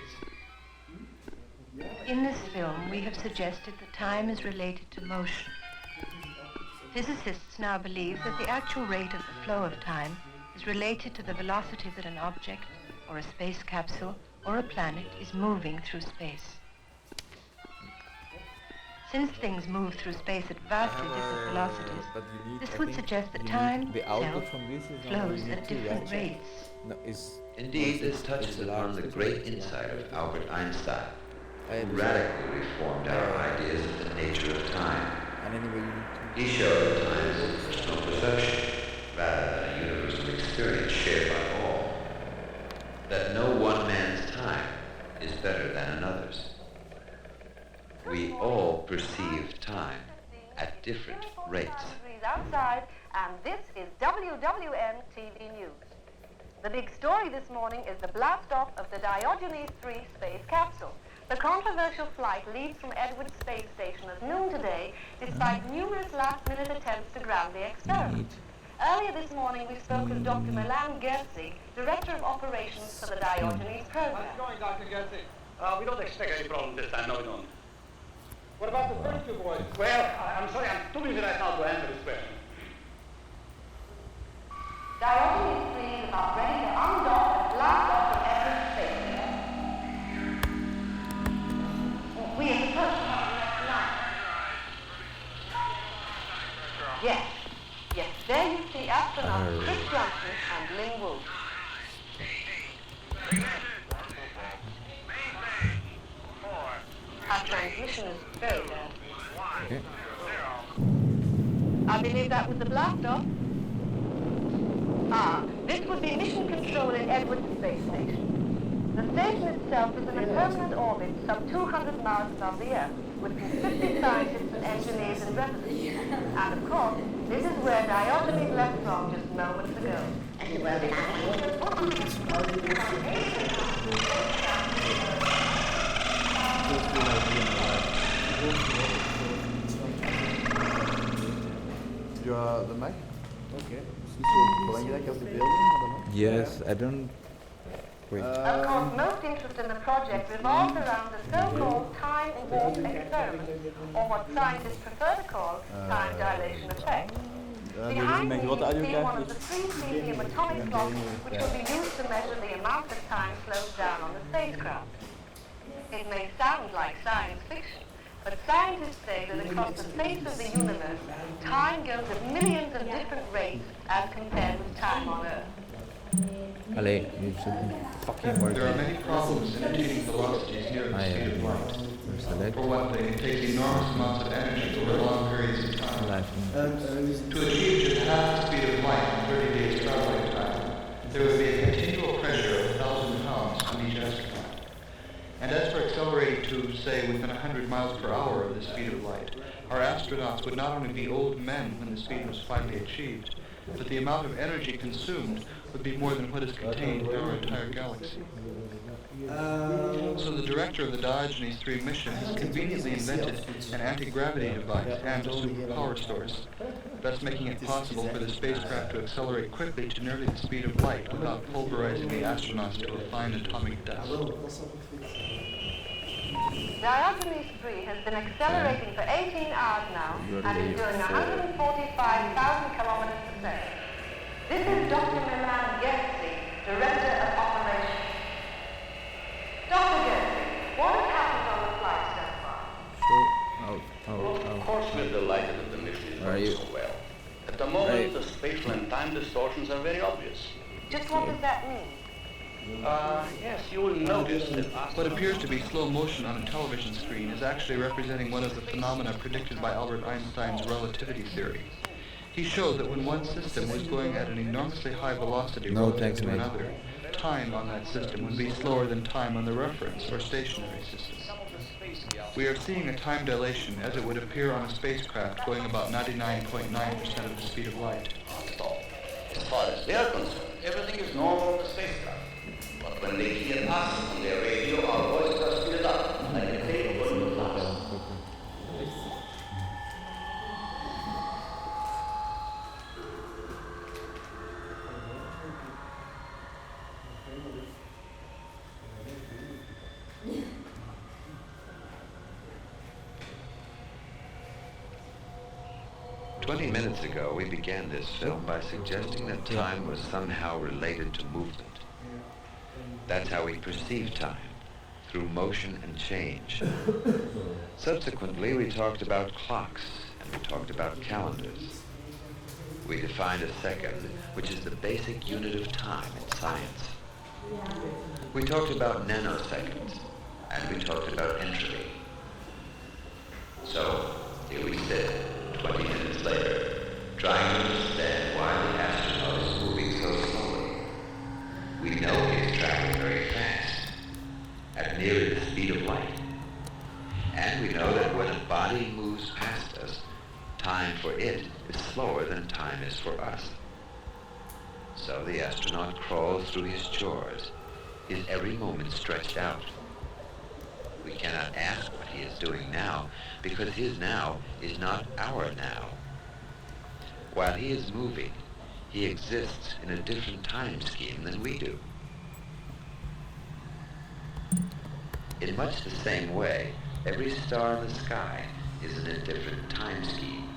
In this film, we have suggested that time is related to motion. Physicists now believe that the actual rate of the flow of time is related to the velocity that an object, or a space capsule, or a planet is moving through space. Since things move through space at vastly different velocities, this would suggest that time itself flows at different rates.
Indeed, this touches upon the great insight of Albert Einstein, who radically reformed our ideas of the nature of time. He showed that time is a personal perception, rather than a universal experience shared by all. That no one man's time is better than another's. We all perceive time at different rates.
Outside, and this is WWN TV News. The big story this morning is the blast-off of the Diogenes 3 space capsule. The controversial flight leaves from Edwards Space Station at noon today, despite numerous last-minute attempts to ground the experiment. Earlier this morning, we spoke with Dr. Milan Gersig, Director of Operations for the Diogenes program.
How's it going, Dr. Gersig? We don't expect any problems this time, no we don't. What about the first two boys? Well, I'm sorry, I'm too busy right now to answer this question.
Diogenes 3 is about ready to undock and blast off from Edwards Space Station. We are supposed to have tonight. Yes, there you see astronauts Chris Johnson and Lynn Wolf. Our transmission is very bad.
Okay.
I believe that was the blast-off. This would be mission control in Edwards Space Station. The station itself is in a permanent orbit some 200 miles above the Earth, with some 50 scientists and engineers in residence. And of course, this is where Diogenes left from just moments ago.
The mic?
Okay. Is het zo belangrijk als de beelden?
Yes, I don't. Wait.
Of course, most interest in the project revolves around the so-called time warp experiment, or what scientists prefer to call time dilation effect. Behind me, you see one of the 3 cesium atomic clocks, which will be used to measure the amount of time slowed down on the spacecraft. It may sound like science fiction, but scientists say that across the face of the universe, time goes at millions of different rates as compared with time on Earth.
Allee, you should fucking work.
There are many problems in attaining velocities near the speed of light. For one thing, it takes enormous amounts of energy over long periods of time. To achieve just half the speed of light in 30 days traveling time, there would be a continual pressure of 1,000 pounds on each astronaut. And as for accelerating to, say, within 100 miles per hour of the speed of light, our astronauts would not only be old men when the speed was finally achieved, but the amount of energy consumed would be more than what is contained in our entire galaxy. So the director of the Diogenes 3 mission has conveniently invented an anti-gravity device and super power source, thus making it possible for the spacecraft to accelerate quickly to nearly the speed of light without pulverizing the astronauts to a fine atomic dust.
Diogenes 3 has been accelerating for 18 hours now and is doing 145,000 kilometers per second. This is Dr. Milan Gertzi, Director of Operations. Dr. Gertzi, what has happened on the flight so far?
Of course we're delighted that the mission is going so well. At the moment, the spatial and time distortions are very obvious.
Just what does that mean?
Yes, you will notice that
what appears to be slow motion on a television screen is actually representing one of the phenomena predicted by Albert Einstein's relativity theory. He showed that when one system was going at an enormously high velocity relative to another, time on that system would be slower than time on the reference or stationary system. We are seeing a time dilation as it would appear on a spacecraft going about 99.9% of the speed of light.
as far as they are concerned, everything is normal on the spacecraft. But when they hear us on their radio, our voices are speeded up, like a tape going to flash.
20 minutes ago, we began this film by suggesting that time was somehow related to movement. That's how we perceive time, through motion and change. Subsequently, we talked about clocks, and we talked about calendars. We defined a second, which is the basic unit of time in science. We talked about nanoseconds, and we talked about entropy. So, here we sit, 20 minutes later, trying to understand why the astronaut is moving so slowly. We know he is traveling very fast, at nearly the speed of light. And we know that when a body moves past us, time for it is slower than time is for us. So the astronaut crawls through his chores, his every moment stretched out. We cannot ask what he is doing now, because his now is not our now. While he is moving, he exists in a different time scheme than we do. In much the same way, every star in the sky is in a different time scheme.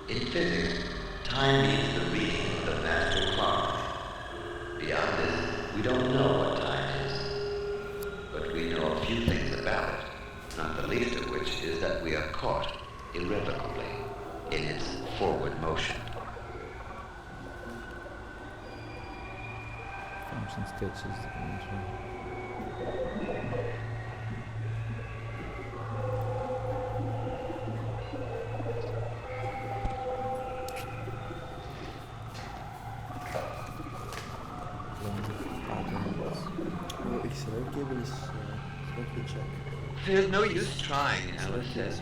In physics, time means the reading of the master clock. Beyond this, we don't know what time is. But we know a few things about it, not the least of which is that we are caught irrevocably in its forward motion.
Function sketches.
There's no use trying, Alice says.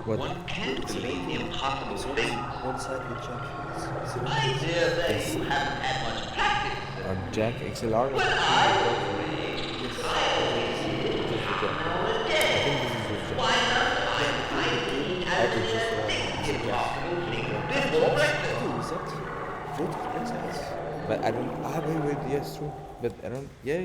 What?
One can't believe the impossible things.
What side we check?
My dear lady, you haven't had much practice.
Jack XLR.
When I was raised, I always knew time was dead. Why not I eat as the impossible thing before breakfast?
But I don't. Wait. Yes, true. But I don't. Yeah.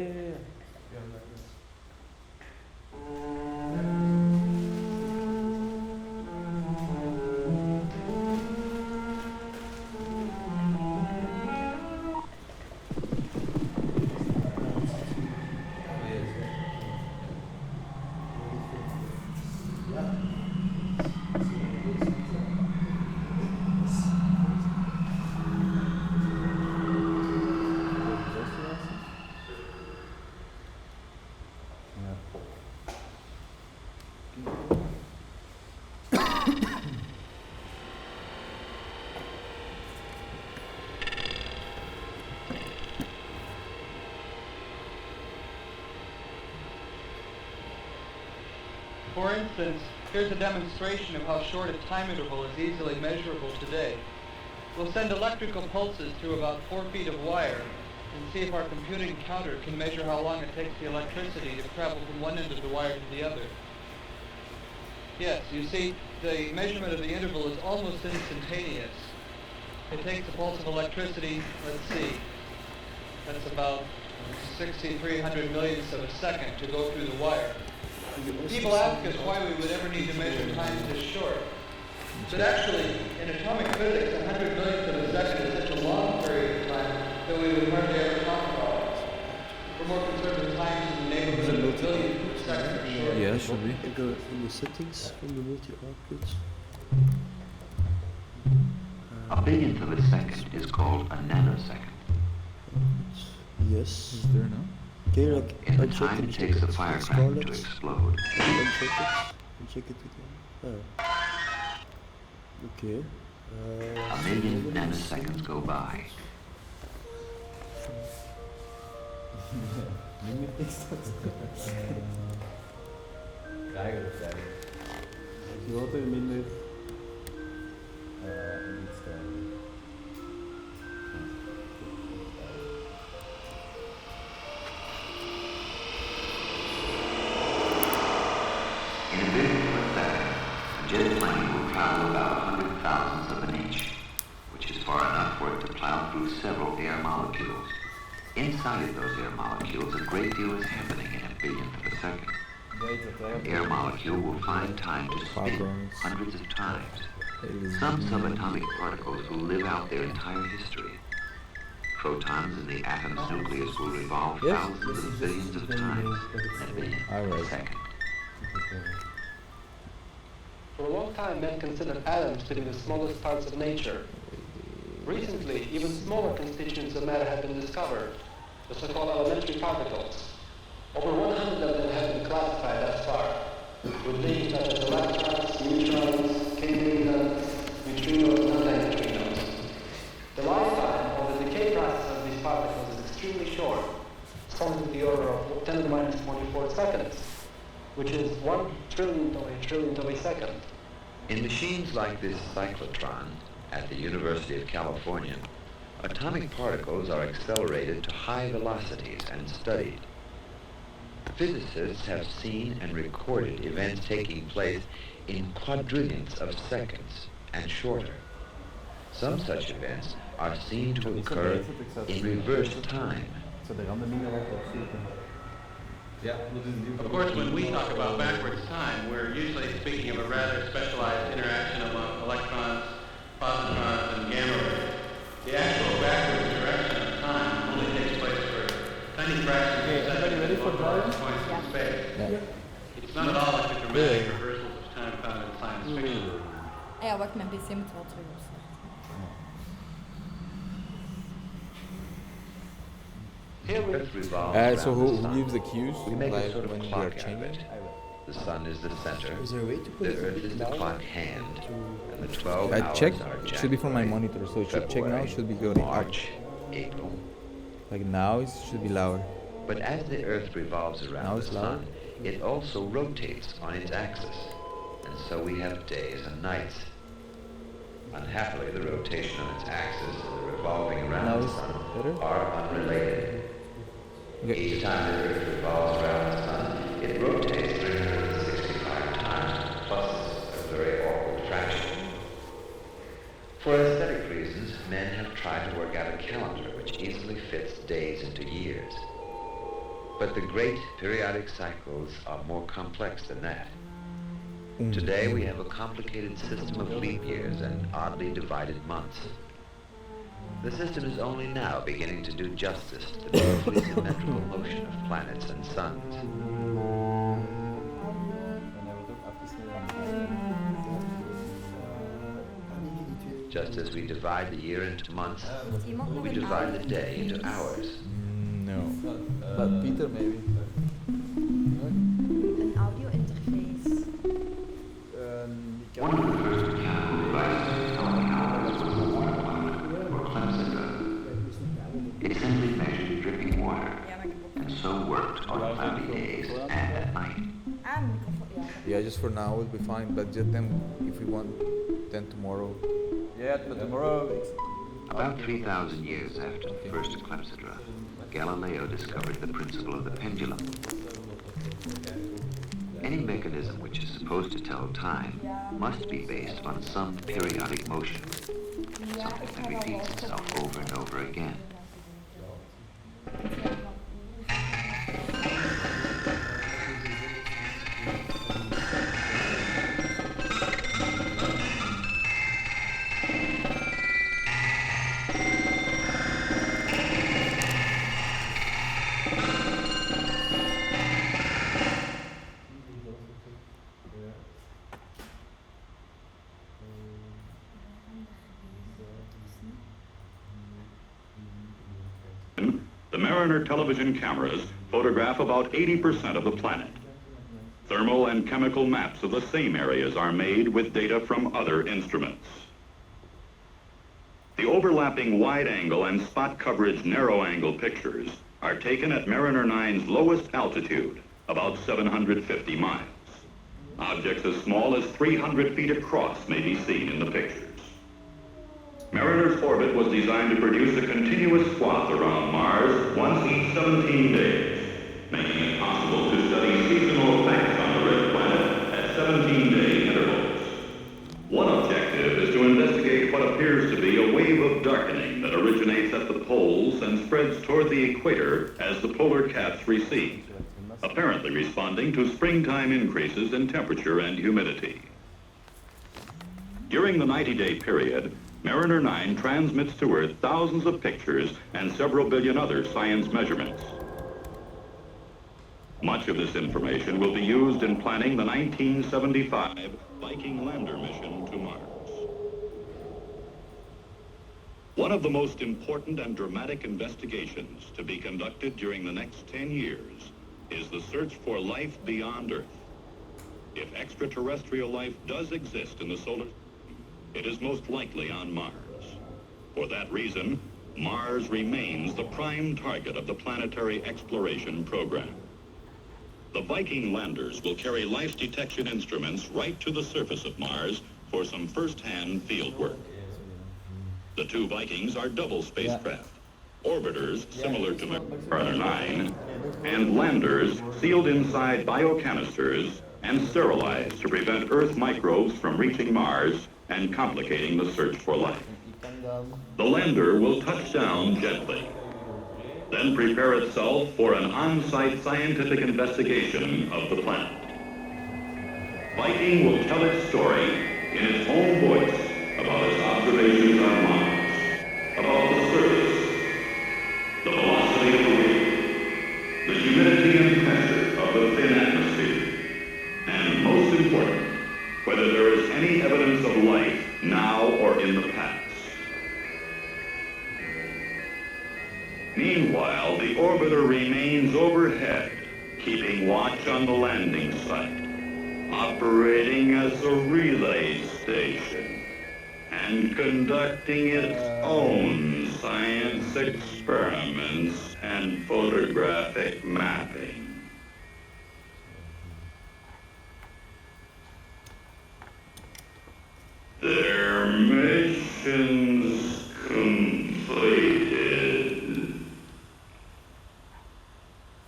For instance, here's a demonstration of how short a time interval is easily measurable today.
We'll send electrical pulses through about 4 feet of wire and see if our computing counter can measure how long it takes the electricity to travel from one end of the wire to the other. Yes, you see, the measurement of the interval is almost instantaneous. It takes a pulse of electricity, let's see, that's about 6,300 millionths of a second to go through the wire. People ask us why we would ever need to measure time this short. But actually, in atomic physics, 100 millionths of a second is such a long period of time that we would hardly ever talk about it. We're more concerned with times in the neighborhood of a billion seconds or short.
Yeah, should be. Go in the settings from the multi-outputs.
A billionth of a second is called a nanosecond.
Yes.
Is there now?
Okay, like
in the time it takes a firecracker to explode.
Check it again. Oh. Okay.
A million nanoseconds go by.
Groter, minder.
In a billionth of a second, a jet plane will travel about 100 thousandths of an inch, which is far enough for it to plow through several air molecules. Inside of those air molecules, a great deal is happening in a billionth of a second. An air molecule will find time to spin hundreds of times. Some subatomic particles will live out their entire history. Protons in the atom's nucleus will revolve thousands of billions of times in a billionth of a second.
For a long time, men considered atoms to be the smallest parts of nature. Recently, even smaller constituents of matter have been discovered, the so-called elementary particles. Over 100 of them have been classified thus far, with names such as electrons, neutrons, K-mesons, neutrinos, and antineutrinos. The lifetime or the decay process of these particles is extremely short, something to the order of 10 to the minus 24 seconds, which is 1/1,000,000,000,000 of a second.
In machines like this cyclotron at the University of California, atomic particles are accelerated to high velocities and studied. Physicists have seen and recorded events taking place in quadrillionths of seconds and shorter. Some such events are seen to occur in reverse time.
Of course, when we talk about backwards time, we're usually speaking of a rather specialized interaction among electrons, positrons, and gamma rays. The actual backwards direction of time only takes place for tiny fractions of seconds at localized points in space. It's not at all like the dramatic reversals of time found in science fiction.
Ja, wacht, mijn pc moet wel terug opstaan.
So who gives the cues
We make a
like
sort of
when we are
clock out of
changing?
it. The sun is the center,
Is there a way to put
the
it
earth is the
louder?
clock hand, and the 12
I
hours
checked.
are
It should be from my
January,
monitor, so it should check now. It should be going
March, April.
up. Like now, it should be louder.
But as the earth revolves
Now
around
it's
the sun, it also rotates on its axis, and so we have days and nights. Unhappily, the rotation on its axis and the revolving around the sun are unrelated. Each time the earth revolves around the sun, it rotates 365 times, plus a very awkward fraction. For aesthetic reasons, men have tried to work out a calendar which easily fits days into years. But the great periodic cycles are more complex than that. Today we have a complicated system of leap years and oddly divided months. The system is only now beginning to do justice to the beautifully symmetrical motion of planets and suns. Just as we divide the year into months, we divide the day into hours.
No. But Peter maybe.
Een audio-interface.
One of the first mechanical devices to tell the hours was a water pump, or cleanser. It simply measured dripping water, and so worked on cloudy days and at night.
Yeah, just for now it will be fine. But just then, if we want, then tomorrow.
About 3,000 years after the first clepsydra, Galileo discovered the principle of the pendulum. Any mechanism which is supposed to tell time must be based on some periodic motion, something that repeats itself over and over again.
The Mariner television cameras photograph about 80% of the planet. Thermal and chemical maps of the same areas are made with data from other instruments. The overlapping wide-angle and spot coverage narrow-angle pictures are taken at Mariner 9's lowest altitude, about 750 miles. Objects as small as 300 feet across may be seen in the pictures. Mariner's orbit was designed to produce a continuous swath around Mars once each 17 days, making it possible to study seasonal effects on the red planet at 17-day intervals. One objective is to investigate what appears to be a wave of darkening that originates at the poles and spreads toward the equator as the polar caps recede, apparently responding to springtime increases in temperature and humidity. During the 90-day period, Mariner 9 transmits to Earth thousands of pictures and several billion other science measurements. Much of this information will be used in planning the 1975 Viking lander mission to Mars. One of the most important and dramatic investigations to be conducted during the next 10 years is the search for life beyond Earth. If extraterrestrial life does exist in the solar system, it is most likely on Mars. For that reason, Mars remains the prime target of the planetary exploration program. The Viking landers will carry life detection instruments right to the surface of Mars for some first-hand field work. The two Vikings are double spacecraft, orbiters similar to Mariner 9, and landers sealed inside biocanisters and sterilized to prevent Earth microbes from reaching Mars and complicating the search for life. The lander will touch down gently, then prepare itself for an on-site scientific investigation of the planet. Viking will tell its story in its own voice about its observations on Mars, about the surface, the velocity of the wind, the humidity and pressure of the thin atmosphere, and most important, whether there is any evidence of life now or in the past. Meanwhile, the orbiter remains overhead, keeping watch on the landing site, operating as a relay station, and conducting its own science experiments and photographic mapping. Their missions completed.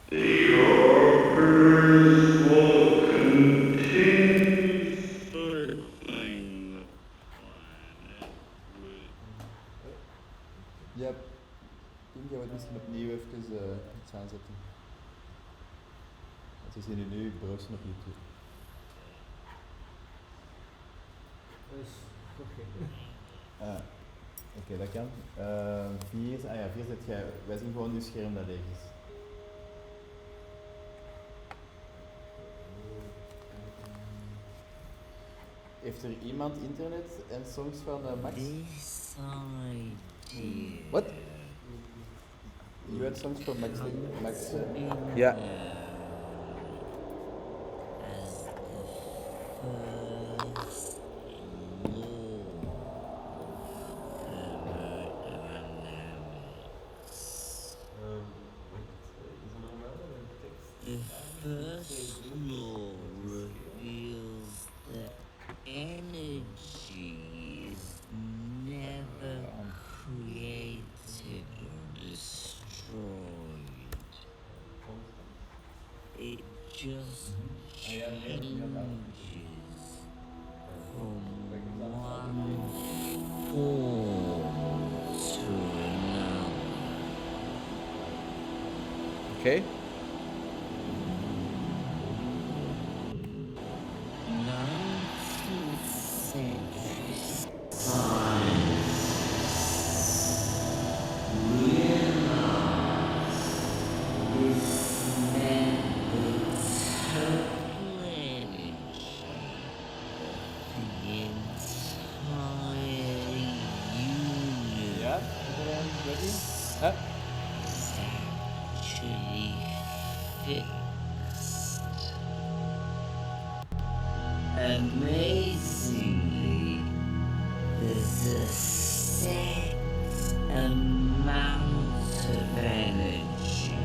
The orbiters will continue circling the planet with...
Ja, ik ga het misschien opnieuw even iets aanzetten. Want we zien nu browsen op YouTube. Oké, dat kan. 4 zet jij, wij zien gewoon uw scherm dat leeg is. Heeft er iemand internet en songs van Max? Wat? Je had songs van Max?
Ja.
The first law reveals that energy is
just changes from one form to another.
Okay.
Yeah,
everyone ready? Huh?
Actually fixed. Amazingly, there's a set amount of energy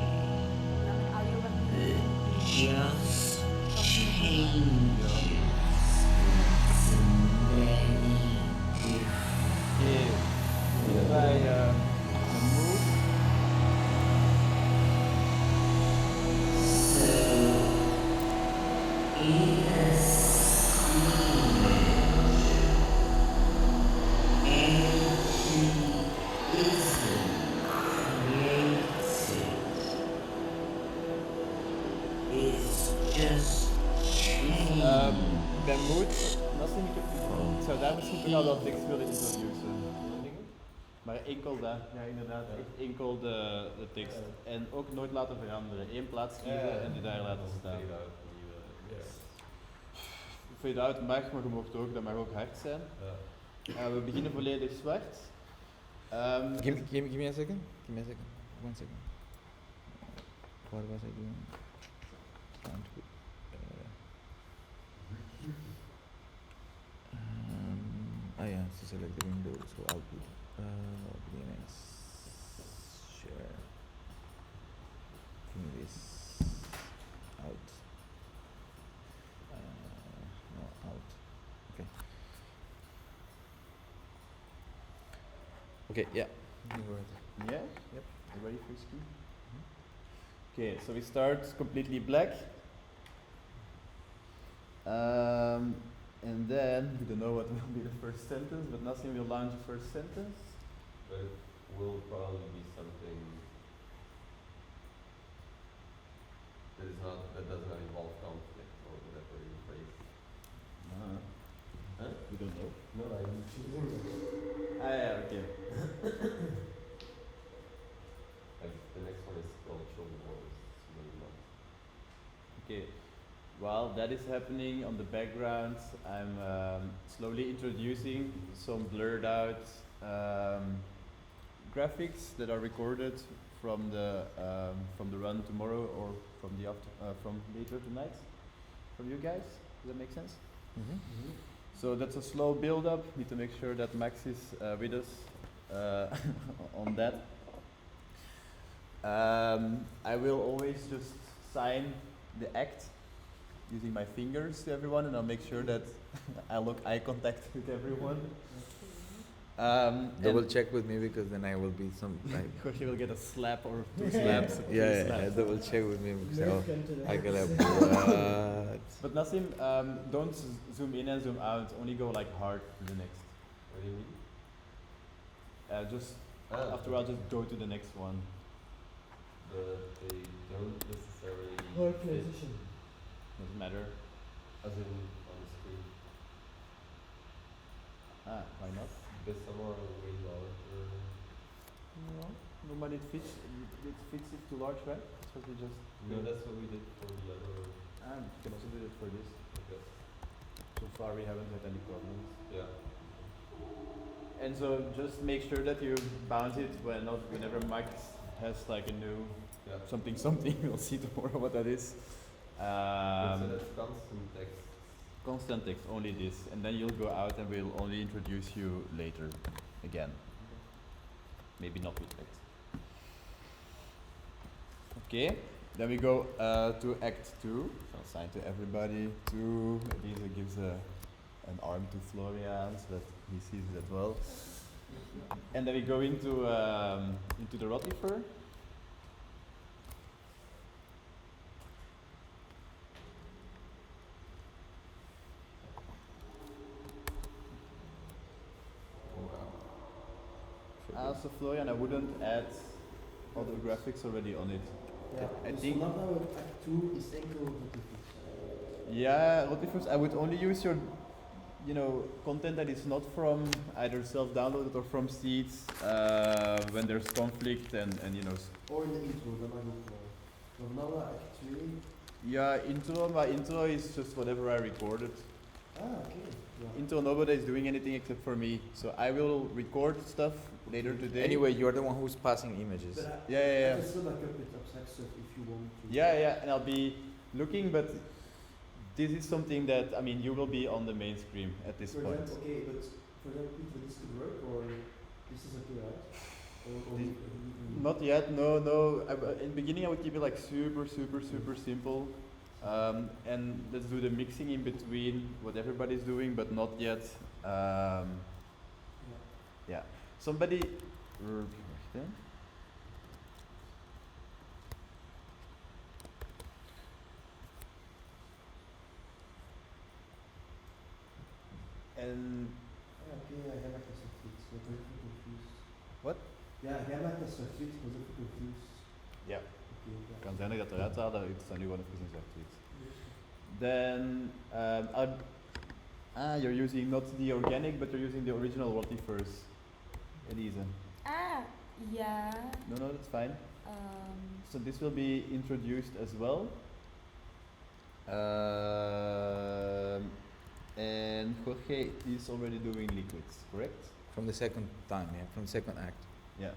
that just changes to many different
Try the move.
So, in a
Ben moet, nothing ik zou daar misschien toch al dat tekst willen introduceren. Maar enkel dat, ja inderdaad, echt enkel de tekst. En ook nooit laten veranderen. Eén plaats kiezen en die daar laten staan. Fade out mag, maar je mocht ook, dat mag ook hard zijn. We beginnen volledig zwart.
Give me a second. Give me a second. 1 second. What was I doing? Yeah, so select the window. So output. DNS. Share. Give me this. Out. No, out. Okay. Okay, yeah.
Yeah? Yep. You ready for screen? Okay, so we start completely black. And then, we don't know what will be the first sentence, but nothing will launch the first sentence.
But it will probably be something that does not involve conflict or whatever you phrase. Huh?
We don't know.
No, I'm choosing it.
Yeah, okay.
Like the next one is cultural wars.
Okay. While that is happening on the background, I'm slowly introducing some blurred out graphics that are recorded from the run tomorrow or from later tonight. From you guys, does that make sense? So that's a slow build up. Need to make sure that Max is with us on that. I will always just sign the act using my fingers to everyone, and I'll make sure that I look eye contact with everyone.
Double check with me because then I will be some like.
Jorge will get a slap or 2 slaps.
Yeah, double check with me because I can have blood.
But Nassim, don't zoom in and zoom out. Only go like hard to the next.
What do you mean?
Just after I'll just go to the next one.
But they don't necessarily.
What position? Doesn't matter.
As in on the screen.
Why not?
Because some are way larger.
No, but it fits it too large, right? That's what we just.
No, that's what we did for the other.
You can also do it for this.
Okay.
So far we haven't had any problems.
Yeah.
And so just make sure that you bounce it whenever Max has like a new something. We'll see tomorrow what that is.
So that's constant text.
Constant text, only this. And then you'll go out and we'll only introduce you later again. Maybe not with text. Okay, then we go to Act 2. So I'll sign to everybody. 2. Lisa gives an arm to Florian so that he sees it as well. And then we go into the rotifer.
master Florian, I wouldn't add other graphics already on it. I
Dus
think.
vanaf dat we act 2 is enkel Rotifix.
Yeah, Rotifix, I would only use your, content that is not from either self-downloaded or from SEADS when there's conflict and
Or in de intro, dat mag ook wel. Maar vanaf dat act 2...
Yeah, intro is just whatever I recorded.
Ah, okay. Yeah.
Intro, nobody is doing anything except for me. So I will record stuff later today.
Anyway, you're the one who's passing images.
Yeah.
I can still back up with abstract stuff if you want to.
Yeah, and I'll be looking, but this is something that, you will be on the main screen at this point.
Okay, but for them, Peter, this could work, or this is okay, right?
Not yet, no. In the beginning I would keep it like super simple. And let's do the mixing in between what everybody's doing, but not yet. Yeah. Somebody. And.
Okay, jij maakt dat zoiets. Ik ben even confused.
What?
Ja, jij maakt dat zoiets. Ik was even confused.
Ja.
Okay,
kan zijn dat ik dat eruit haal, dat het staat nu gewoon even in zwart-wit. Then, you're using not the organic, but you're using the original Rotifers. Elise.
Yeah.
No, that's fine. So this will be introduced as well. And Jorge is already doing liquids, correct?
From the second time, yeah, from the second act.
Yeah.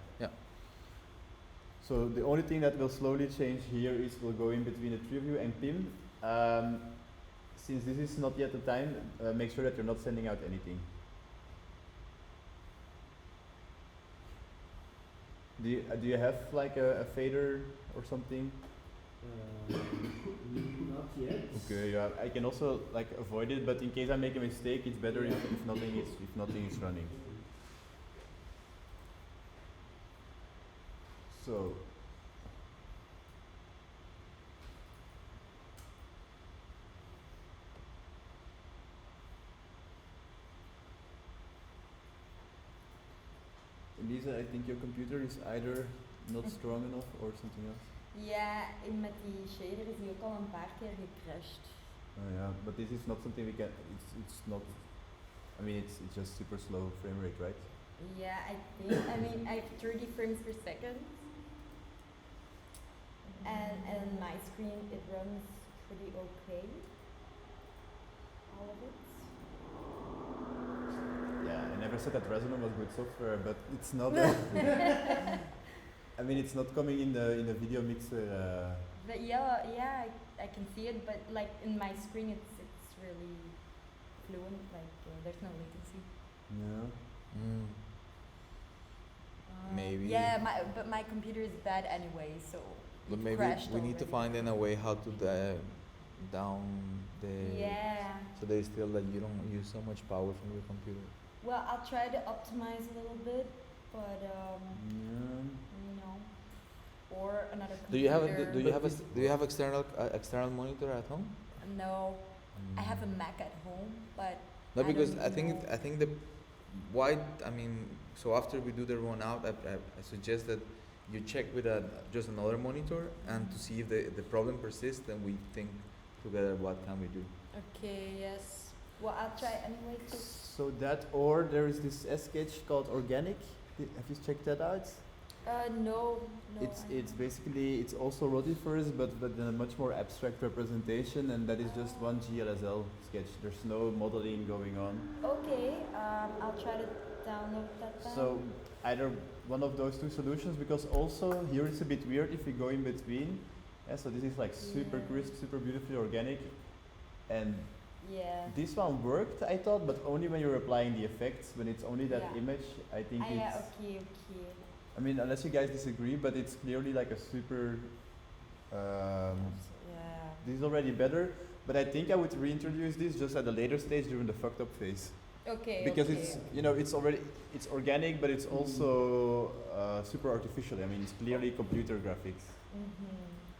So the only thing that will slowly change here is we'll go in between the three of you and Pim. Since this is not yet the time, make sure that you're not sending out anything. Do you have like a fader or something?
Not yet.
Okay, yeah. I can also like avoid it, but in case I make a mistake, it's better if nothing is running. So. Elisa, I think your computer is either not strong enough or something else.
Ja, met die shader is die ook al een paar keer gecrashed.
Oh yeah, but this is not something we can. It's not. It's just super slow frame rate, right?
Yeah, I think. I have 30 frames per second, and on my screen it runs pretty okay. All of it.
Yeah, I never said that Resonance was good software, but it's not. It's not coming in the video mixer.
But yeah, I can see it, but like in my screen, it's really fluent. Like there's no latency.
No.
Maybe.
Yeah, but my computer is bad anyway, so.
But maybe we need to find in a way how to down the.
Yeah.
So they still that you don't use so much power from your computer.
Well, I'll try to optimize a little bit, but or another computer.
Do you have external monitor at home?
No, I have a Mac at home, but.
No, because I think the why so after we do the run out, I suggest that you check with just another monitor and to see if the problem persists, then we think together what can we do.
Okay. Yes. Well, I'll try anyway.
So there is this sketch called Organic. Have you checked that out?
No.
It's basically it's also Rotifers, but in a much more abstract representation, and that is just one GLSL sketch. There's no modeling going on.
Okay. I'll try to download that then.
So either one of those two solutions, because also here it's a bit weird if we go in between. Yeah, so this is like super crisp, super beautifully organic, and this one worked, I thought, but only when you're applying the effects. When it's only that image, I think it's.
Okay.
Unless you guys disagree, but it's clearly like a super. This is already better, but I think I would reintroduce this just at a later stage during the fucked up phase.
Okay.
Because it's organic, but it's also super artificial. It's clearly computer graphics.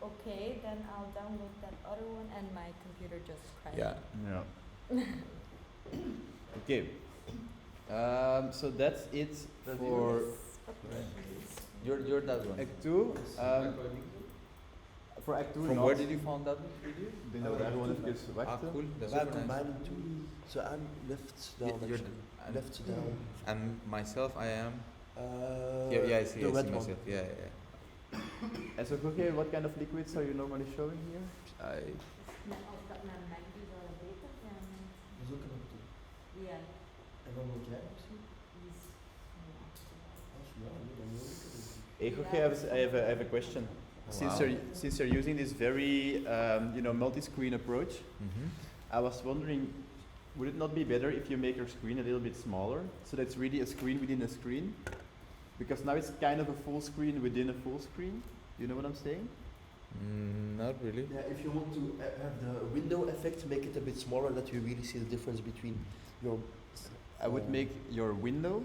Okay, then I'll download that other one, and my computer just crashed.
Yeah. Okay. So that's it for
You're that one.
Act 2. Voor Act 2
From where did you find that video?
Ik denk dat we daar gewoon even wachten.
Cool. That's
We're
super nice.
combining two. So I'm left down actually. Left down.
And myself, I am. I see.
The
I
red
see
one.
myself. Yeah.
And so, Jorge, what kind of liquids are you normally showing here?
Als dat mijn maggie wel beter zijn.
Dat is ook een optie.
Ja.
En dan moet jij misschien?
Hey, Jorge, I have a question. Since you're using this very multi-screen approach, I was wondering, would it not be better if you make your screen a little bit smaller, so that's really a screen within a screen? Because now it's kind of a full screen within a full screen. You know what I'm saying?
Not really.
Yeah, if you want to have the window effect, make it a bit smaller, that you really see the difference between your.
I would make your window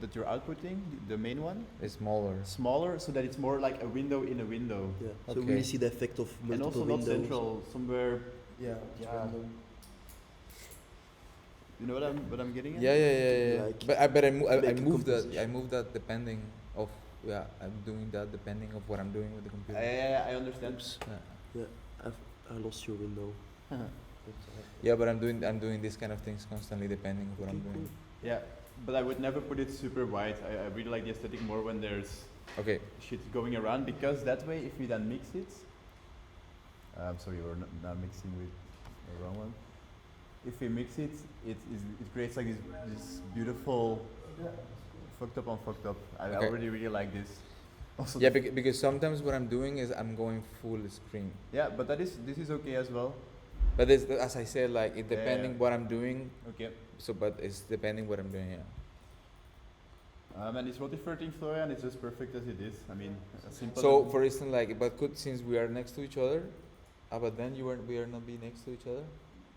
that you're outputting, the main one,
is smaller.
Smaller, so that it's more like a window in a window.
Yeah. So we really see the effect of multiple
and also
windows.
not central, somewhere.
Yeah.
You know what I'm getting at?
Yeah.
Like
But I moved that depending of I'm doing that depending of what I'm doing with the computer.
I understand.
Oops. Yeah. I lost your window.
Yeah, but I'm doing these kind of things constantly depending on what I'm doing.
Yeah, but I would never put it super wide. I really like the aesthetic more when there's shit going around, because that way if we then mix it, I'm sorry, we're now mixing with the wrong one. If we mix it, it creates like this beautiful fucked up on fucked up. I already really like this. Also
yeah, because sometimes what I'm doing is I'm going full screen.
Yeah, but this is okay as well.
But as I said, like it depending what I'm doing.
Okay.
So, but it's depending what I'm doing. Yeah.
And it's rotiferting Florian. It's just perfect as it is. I mean, simple.
So, for instance, like, but since we are next to each other, but then we are not be next to each other.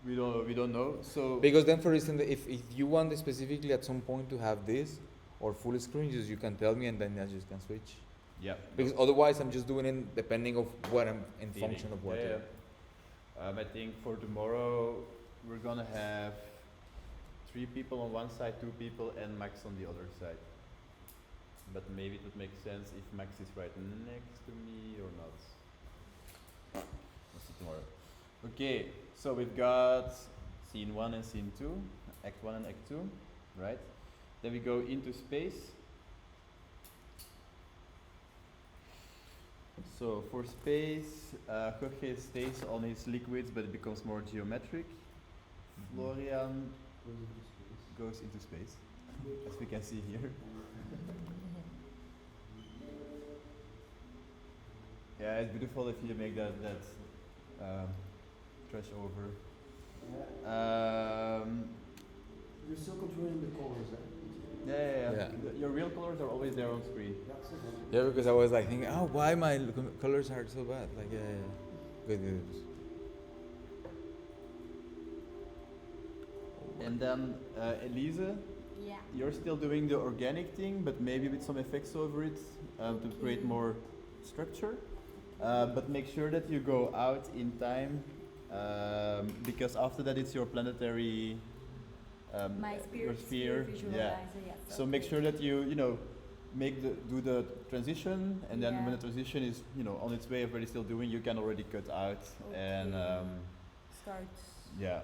We don't know. So
because then, for instance, if you want specifically at some point to have this or full screen, you can tell me, and then I just can switch.
Yeah.
Because otherwise, I'm just doing it depending of what I'm in function of what.
Yeah. I think for tomorrow we're gonna have 3 people on one side, 2 people, and Max on the other side. But maybe it would make sense if Max is right next to me or not. We'll see tomorrow. Okay, so we've got scene 1 and scene 2, act 1 and act 2, right? Then we go into space. So for space, Jorge stays on his liquids, but it becomes more geometric. Florian goes into space, as we can see here. Yeah, it's beautiful if you make that trash over.
You're still controlling the colors, eh?
Yeah. Your real colors are always there on screen.
Yeah, because I was like thinking, why my colors are so bad? Like, good.
And then Elise, you're still doing the organic thing, but maybe with some effects over it to create more structure. But make sure that you go out in time, because after that it's your planetary.
My
your sphere,
visualizer,
yeah. So make sure that you do the transition, and then when the transition is on its way, already still doing, you can already cut out and
start.
Yeah.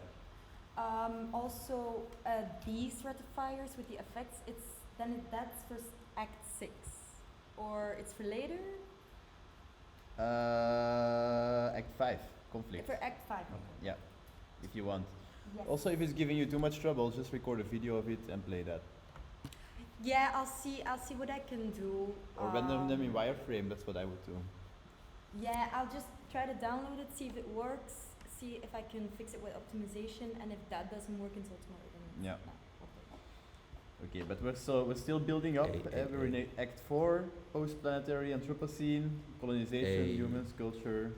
Also, these stratifiers with the effects, that's for Act 6, or it's for later.
Act 5, conflict.
For Act 5.
Yeah, if you want.
Yes.
Also, if it's giving you too much trouble, just record a video of it and play that.
Yeah, I'll see what I can do.
Or render them in wireframe. That's what I would do.
Yeah, I'll just try to download it, see if it works, see if I can fix it with optimization, and if that doesn't work until tomorrow, then
yeah. Okay, but we're still building up. We're in Act 4, post-planetary Anthropocene, colonization, humans, culture.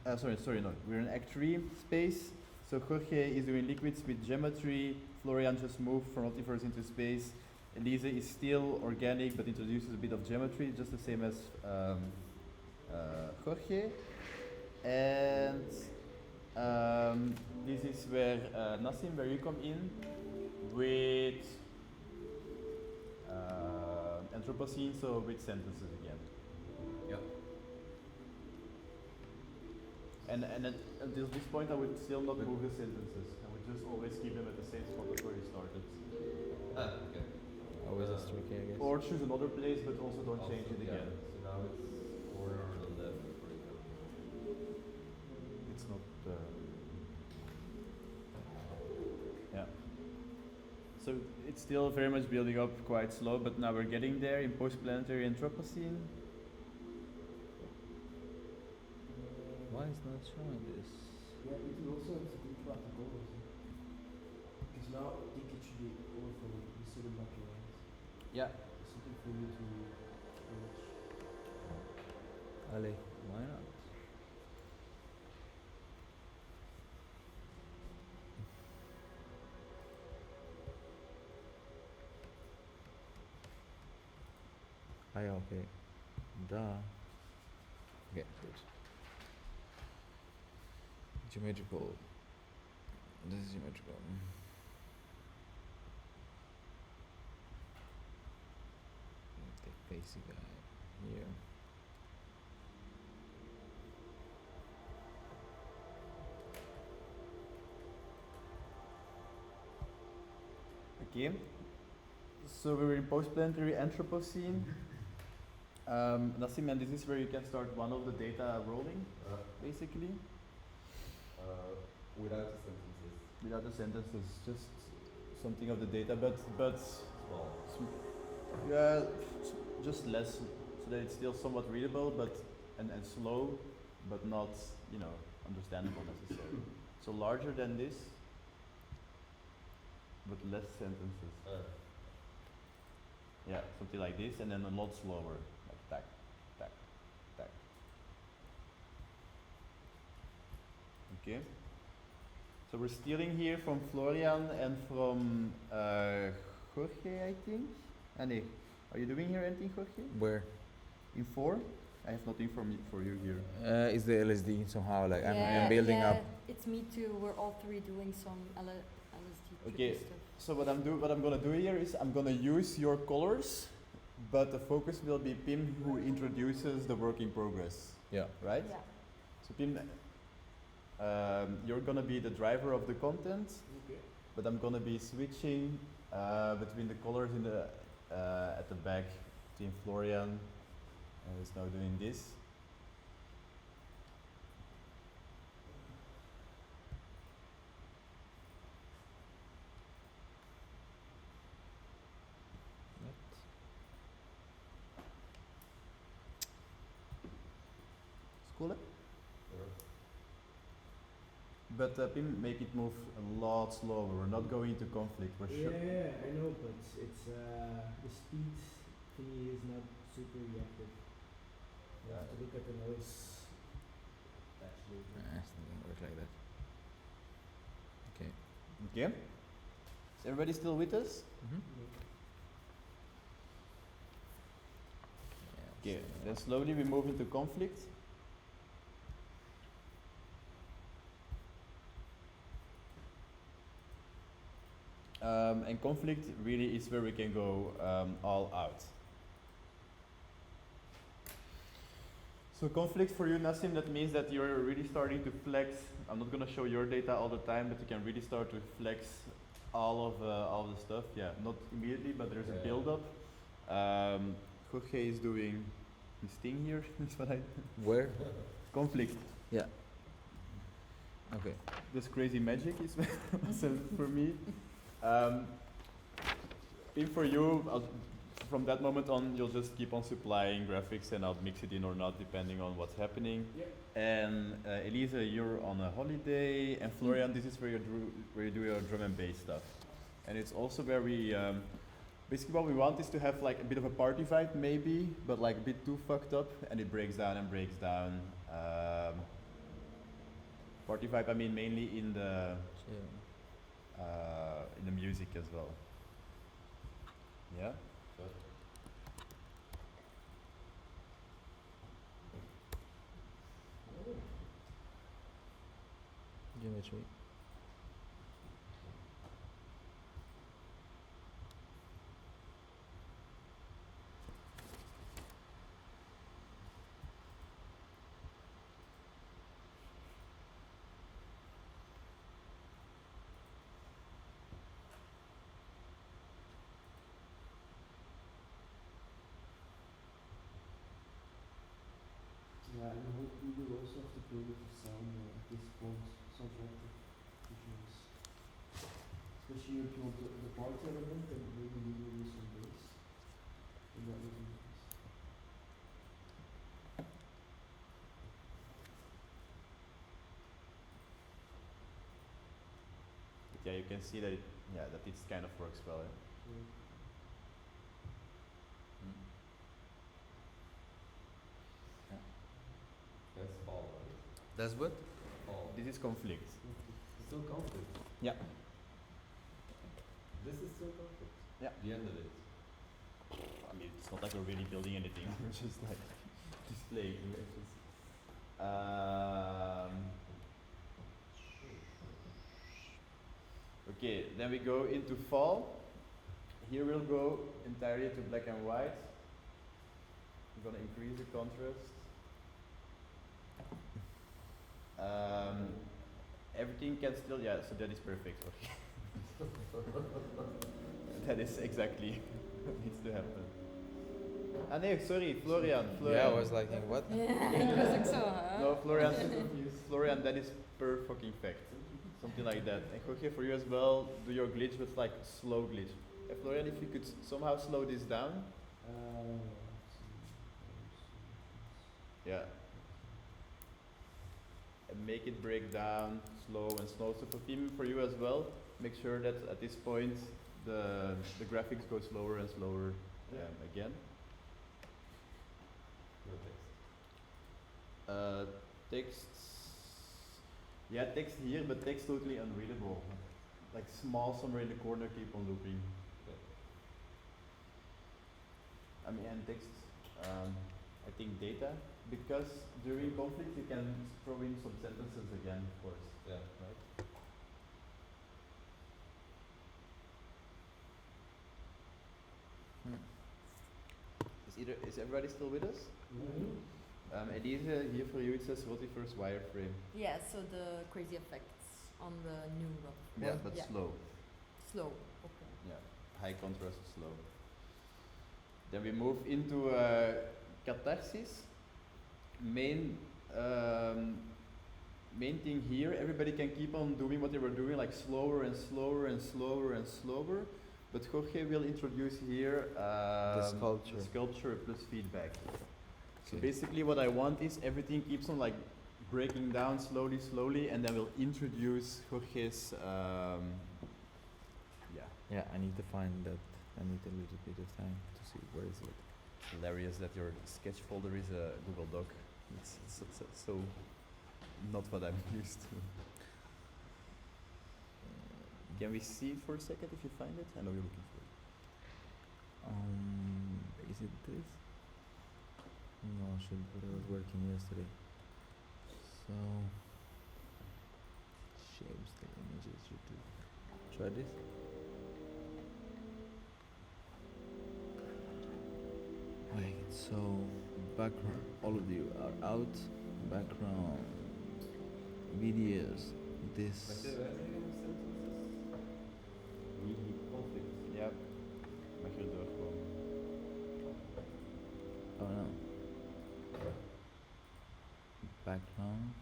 We're in Act 3, space. So Jorge is doing liquids with geometry. Florian just moved from multiverse into space. Elise is still organic, but introduces a bit of geometry, just the same as Jorge. And this is where Nassim, where you come in with Anthropocene, so with sentences again.
Yep.
And until this point, I would still not move the sentences. I would just always keep them at the same spot as where you started.
Okay.
Always as tricky, I guess.
Or choose another place, but also don't change it
Yeah.
again.
So now it's corner on the left, for example.
It's not. Yeah. So it's still very much building up quite slow, but now we're getting there in post-planetary Anthropocene.
Why is not showing this?
Yeah, but you also have to think about the goals. Because now I think it should be all for the student background.
Yeah.
Something for you to watch.
Ali, why not? Ah, yeah, okay. Duh. Okay, good. Geometrical. This is geometrical. The basic guy here.
Okay. So we're in post-planetary Anthropocene. Nassim, and this is where you can start one of the data rolling, basically.
Without the sentences.
Without the sentences, just something of the data, but
Small.
Yeah, just less, so that it's still somewhat readable, but and slow, but not understandable necessarily. So larger than this, but less sentences. Yeah, something like this, and then a lot slower, like tack, tack, tack. Okay. So we're stealing here from Florian and from Jorge, I think. Annie, are you doing here anything, Jorge?
Where?
In 4? I have nothing for you here.
Is the LSD somehow like
Yeah,
I'm building
yeah,
up?
it's me too. We're all three doing some LSD
Okay,
stuff.
so what I'm gonna do here is I'm gonna use your colors, but the focus will be Pim, who introduces the work in progress.
Yeah.
Right?
Yeah.
So Pim, you're gonna be the driver of the content, but I'm gonna be switching between the colors in the at the back between Florian, who's now doing this. Cool. But Pim, make it move a lot slower. We're not going to conflict. We're sure.
Yeah, I know, but it's the speed thingy is not super reactive. You have to look at the noise. Actually.
It doesn't work like that. Okay.
Okay. Is everybody still with us? Okay. Then slowly we move into conflict. And conflict really is where we can go all out. So conflict for you, Nassim, that means that you're really starting to flex. I'm not going to show your data all the time, but you can really start to flex all of the stuff. Yeah, not immediately, but there's a build-up. Jorge is doing his thing here. That's what I.
Where?
Conflict.
Yeah. Okay.
This crazy magic is for me. For you, from that moment on, you'll just keep on supplying graphics and I'll mix it in or not, depending on what's happening.
Yep.
And Elisa, you're on a holiday, and Florian, this is where you do your drum and bass stuff. And it's also where we, basically what we want is to have like a bit of a party vibe maybe, but like a bit too fucked up, and it breaks down and breaks down. Party vibe, I mean mainly in the music as well. Yeah?
Geometry.
and we will also have to play with the sound at this point, soundtrack, which is especially if you want the part element, then maybe we will use some bass, and that would be nice.
Yeah, you can see that it kind of works well.
That's fall, right?
That's what?
Fall.
This is conflict.
Still conflict.
Yeah.
This is still conflict.
Yeah.
The end of it.
I mean, it's not like we're really building anything. We're just like displaying images. Okay, then we go into fall. Here we'll go entirely to black and white. I'm gonna increase the contrast. Everything can still, so that is perfect. Okay. That is exactly what needs to happen. Ah, no, sorry, Florian.
Yeah, I was like, what?
No, Florian, that is per fucking fact. Something like that. And Jorge, for you as well, do your glitch with like slow glitch. Florian, if you could somehow slow this down. Yeah. And make it break down slow and slow. So for you as well, make sure that at this point the graphics go slower and slower again. No text. Text here, but text totally unreadable. Like small somewhere in the corner, keep on looping. I mean, and text, I think data, because during conflict you can throw in some sentences again, of course. Yeah. Right? Is everybody still with us?
Mm-hmm.
Elise, here for you it says rotiverse wireframe.
Yeah, so the crazy effects on the new rotiverse.
Yeah, but slow.
Slow, okay.
Yeah, high contrast, slow. Then we move into catharsis. Main thing here, everybody can keep on doing what they were doing, like slower and slower and slower and slower. But Jorge will introduce here
the
sculpture plus feedback. So basically what I want is everything keeps on like breaking down slowly, and then we'll introduce Jorge's,
Yeah, I need to find that. I need a little bit of time to see where is it.
Hilarious that your sketch folder is a Google Doc. It's so not what I'm used to. Can we see it for a second if you find it? I know you're looking for it.
Is it this? No, but I was working yesterday. So, shapes the images you do. Try this. Wait, so background, all of you are out. Background, videos, this.
Ja, mag je doorkomen.
Oh no. Background.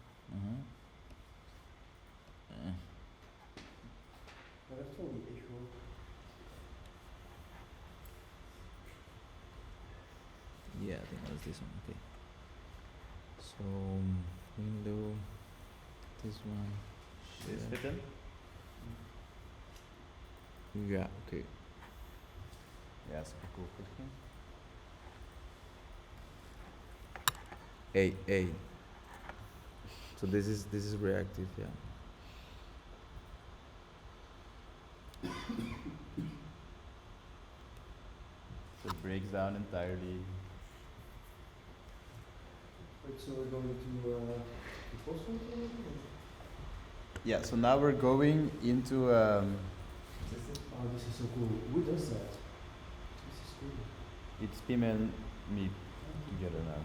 Maar dat is wel niet echt hoor.
Yeah, I think that was this one. Okay. So window, this one.
Is
share.
fit in?
Yeah. Okay.
Ja, super cool.
A. So this is reactive, yeah.
So it breaks down entirely.
Wait, so we're going to the post-road already?
Yeah, so now we're going into
Oh, this is so cool. Who does that? This is cool.
it's Pim and me together now.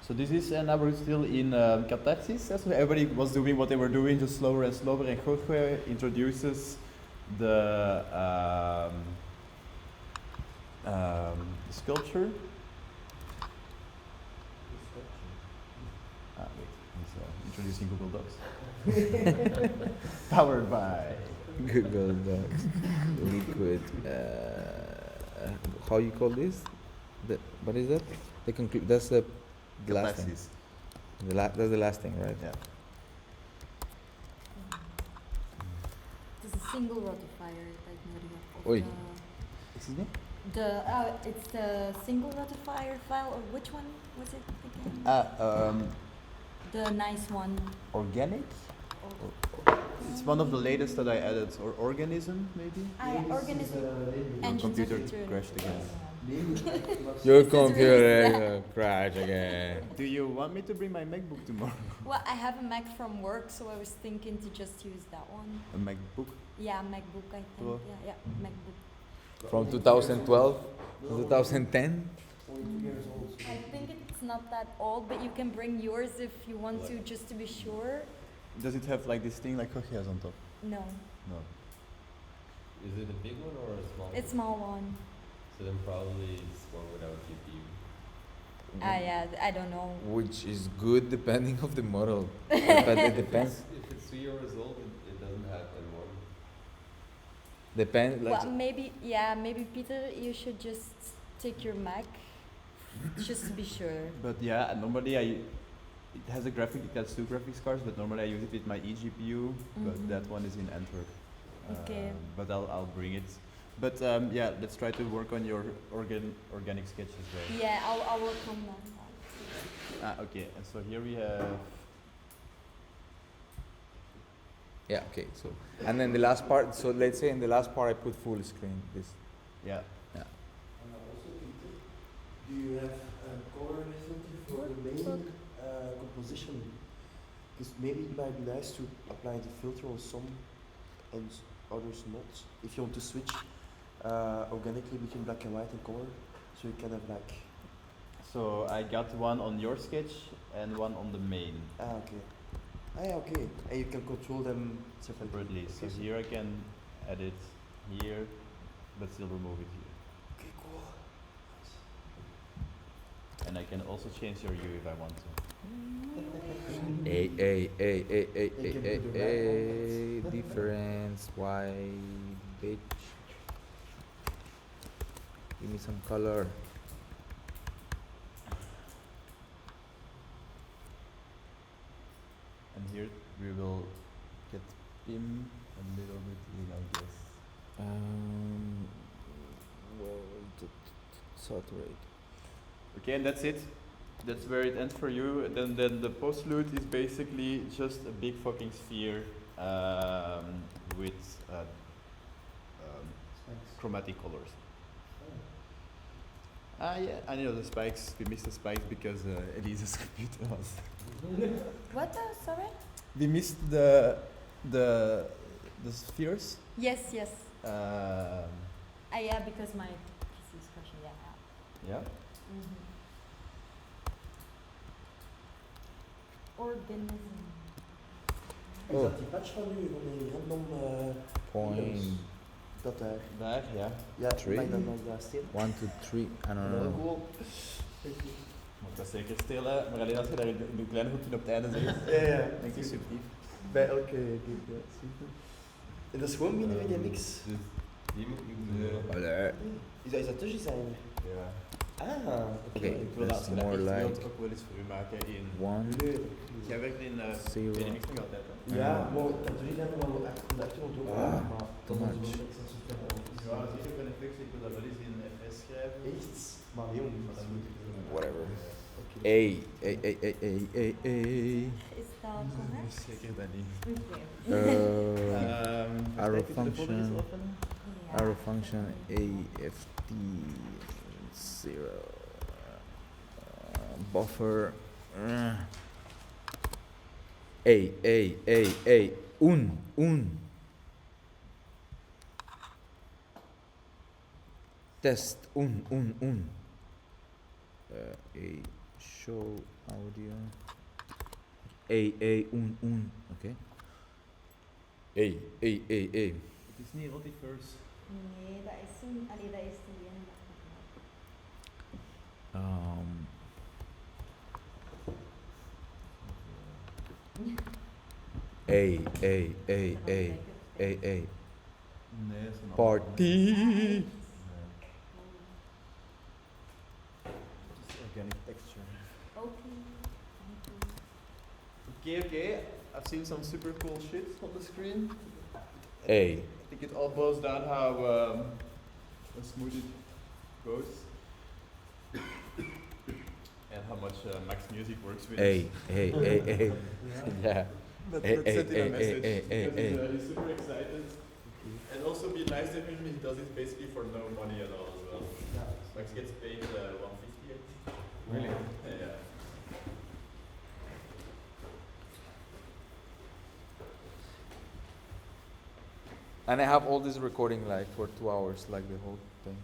So this is, and now we're still in catharsis. So everybody was doing what they were doing, just slower and slower. And Jorge introduces the sculpture. using Google Docs. Powered by
Google Docs. Liquid. How you call this? What is that? That's the last thing. That's the last thing, right?
Yeah.
There's a single ratifier like Maria.
Oi.
Excuse me?
It's the single ratifier file, or which one was it again? The nice one.
Organic? It's one of the latest that I added, or organism maybe?
Organism.
Your computer crashed again.
Your computer crashed again.
Do you want me to bring my MacBook tomorrow?
Well, I have a Mac from work, so I was thinking to just use that one.
A MacBook?
Yeah, MacBook, I think.
Pro?
Yeah, MacBook.
From 2012 to 2010?
I think it's not that old, but you can bring yours if you want to, just to be sure.
Does it have like this thing like Jorge has on top?
No.
No.
Is it a big one or a small one?
It's small one.
So then probably it's one without GPU.
Yeah, I don't know.
Which is good depending of the model. But it depends.
If it's 3 years old, it doesn't have M1.
Depends.
Well, maybe Peter, you should just take your Mac, just to be sure.
But yeah, normally it has a graphic, it has 2 graphics cards, but normally I use it with my eGPU, but that one is in Antwerp.
Okay.
But I'll bring it. But yeah, let's try to work on your organic sketch as well.
Yeah, I'll work on that.
Okay, and so here we have.
Yeah, okay, so, and then the last part, so let's say in the last part I put full screen, this.
Yeah.
Yeah.
And also, Peter, do you have a color filter for the main composition? Because maybe it might be nice to apply the filter on some and others not. If you want to switch organically between black and white and color, so you can have like.
So I got one on your sketch and one on the main.
Okay. Yeah, okay. And you can control them
separately. So here I can add it here, but still remove it here.
Okay, cool.
And I can also change your hue if I want to.
Hey, difference, why, bitch? Give me some color.
And here we will get Pim a little bit in, I guess.
Saturate.
Okay, and that's it. That's where it ends for you. Then the postlude is basically just a big fucking sphere with chromatic colors. Yeah, I know the spikes. We missed the spikes because Elisa's computer was.
What? Sorry?
We missed the spheres.
Yes.
Yeah.
Yeah, because my PC is crashing. Yeah. Mm-hmm. Organism.
Is dat die patch van u, van die random
Point.
Dat daar.
Daar, ja.
Ja,
3.
mag dat nog daar stil?
1, 2, 3, I don't know.
Cool.
Moet dat zeker stil, hè? Maar alleen als je daar een klein hoekje op het einde zegt.
Ja.
Denk ik subtief.
Bij elke keer, ja, super. En dat is gewoon mini mix.
Dus die moet ik doen.
Is dat tussen zijn?
Ja.
Oké.
Ik wil dat
more
echt
like
wilt ook wel eens voor u maken in.
1.
Jij werkt in Benelux nog altijd, hè?
Ja, maar dat doe je dan wel echt goed achtergrond ook. Maar
too much.
Ja, dat is ook een effect. Ik wil dat wel eens in FS schrijven.
Echt? Maar jong,
dat moet ik doen.
Whatever.
Is dat correct?
Zeker dat niet.
Arrow function AFT 0 buffer un test un a show audio un okay
Het is niet rotiverse.
Nee, dat is een. Allee, dat is die ene.
Hey.
Nee, dat is een
Party.
Nee. Just organic texture. Okay. I've seen some super cool shit on the screen.
Hey.
I think it all boils down how smooth it goes. And how much Max Music works with
Hey. Yeah.
That
Hey,
sent him a message
hey.
because he's super excited. And also be nice to him, he does it basically for no money at all as well. Max gets paid 150 I think.
Really?
Yeah.
And I have all this recording like for 2 hours, like the whole thing.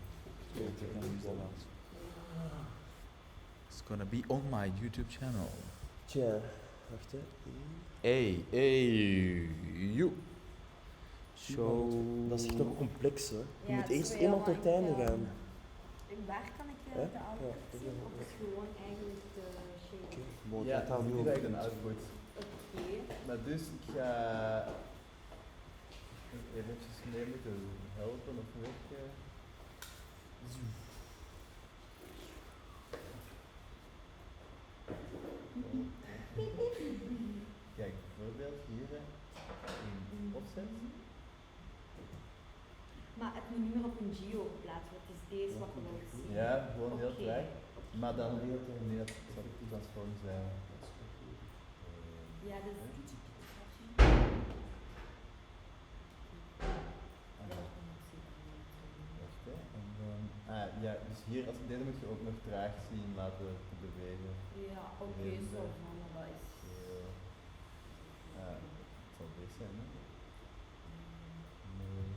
So you can use the last. It's gonna be on my YouTube channel.
Tja, wacht hè.
Hey, you. Show.
Dat is echt nog complex hoor. Je
Ja,
moet
het is
eerst
wel
helemaal tot
echt,
het einde gaan.
Waar kan ik
Hè?
de output
Ja,
zien? Of is gewoon eigenlijk de shape?
Bon,
Ja,
dat gaan we nu
dit
ook
is eigenlijk
doen.
een output.
Oké.
Maar dus ik ga eventjes mee moeten helpen of werken. Kijk, bijvoorbeeld hier in opzet.
Maar het moet niet meer op een geo geplaatst worden, het is deze wat we willen zien.
Ja, gewoon heel
Oké.
traag. Maar dan nee, dat zal het transform zijn.
Ja, dus...
Wacht, hè. En dan, ja, dus hier, als, deze moet je ook nog traag zien laten te bewegen.
Ja, oké, zo, maar dat is...
Het zal deze zijn, hè. Nee.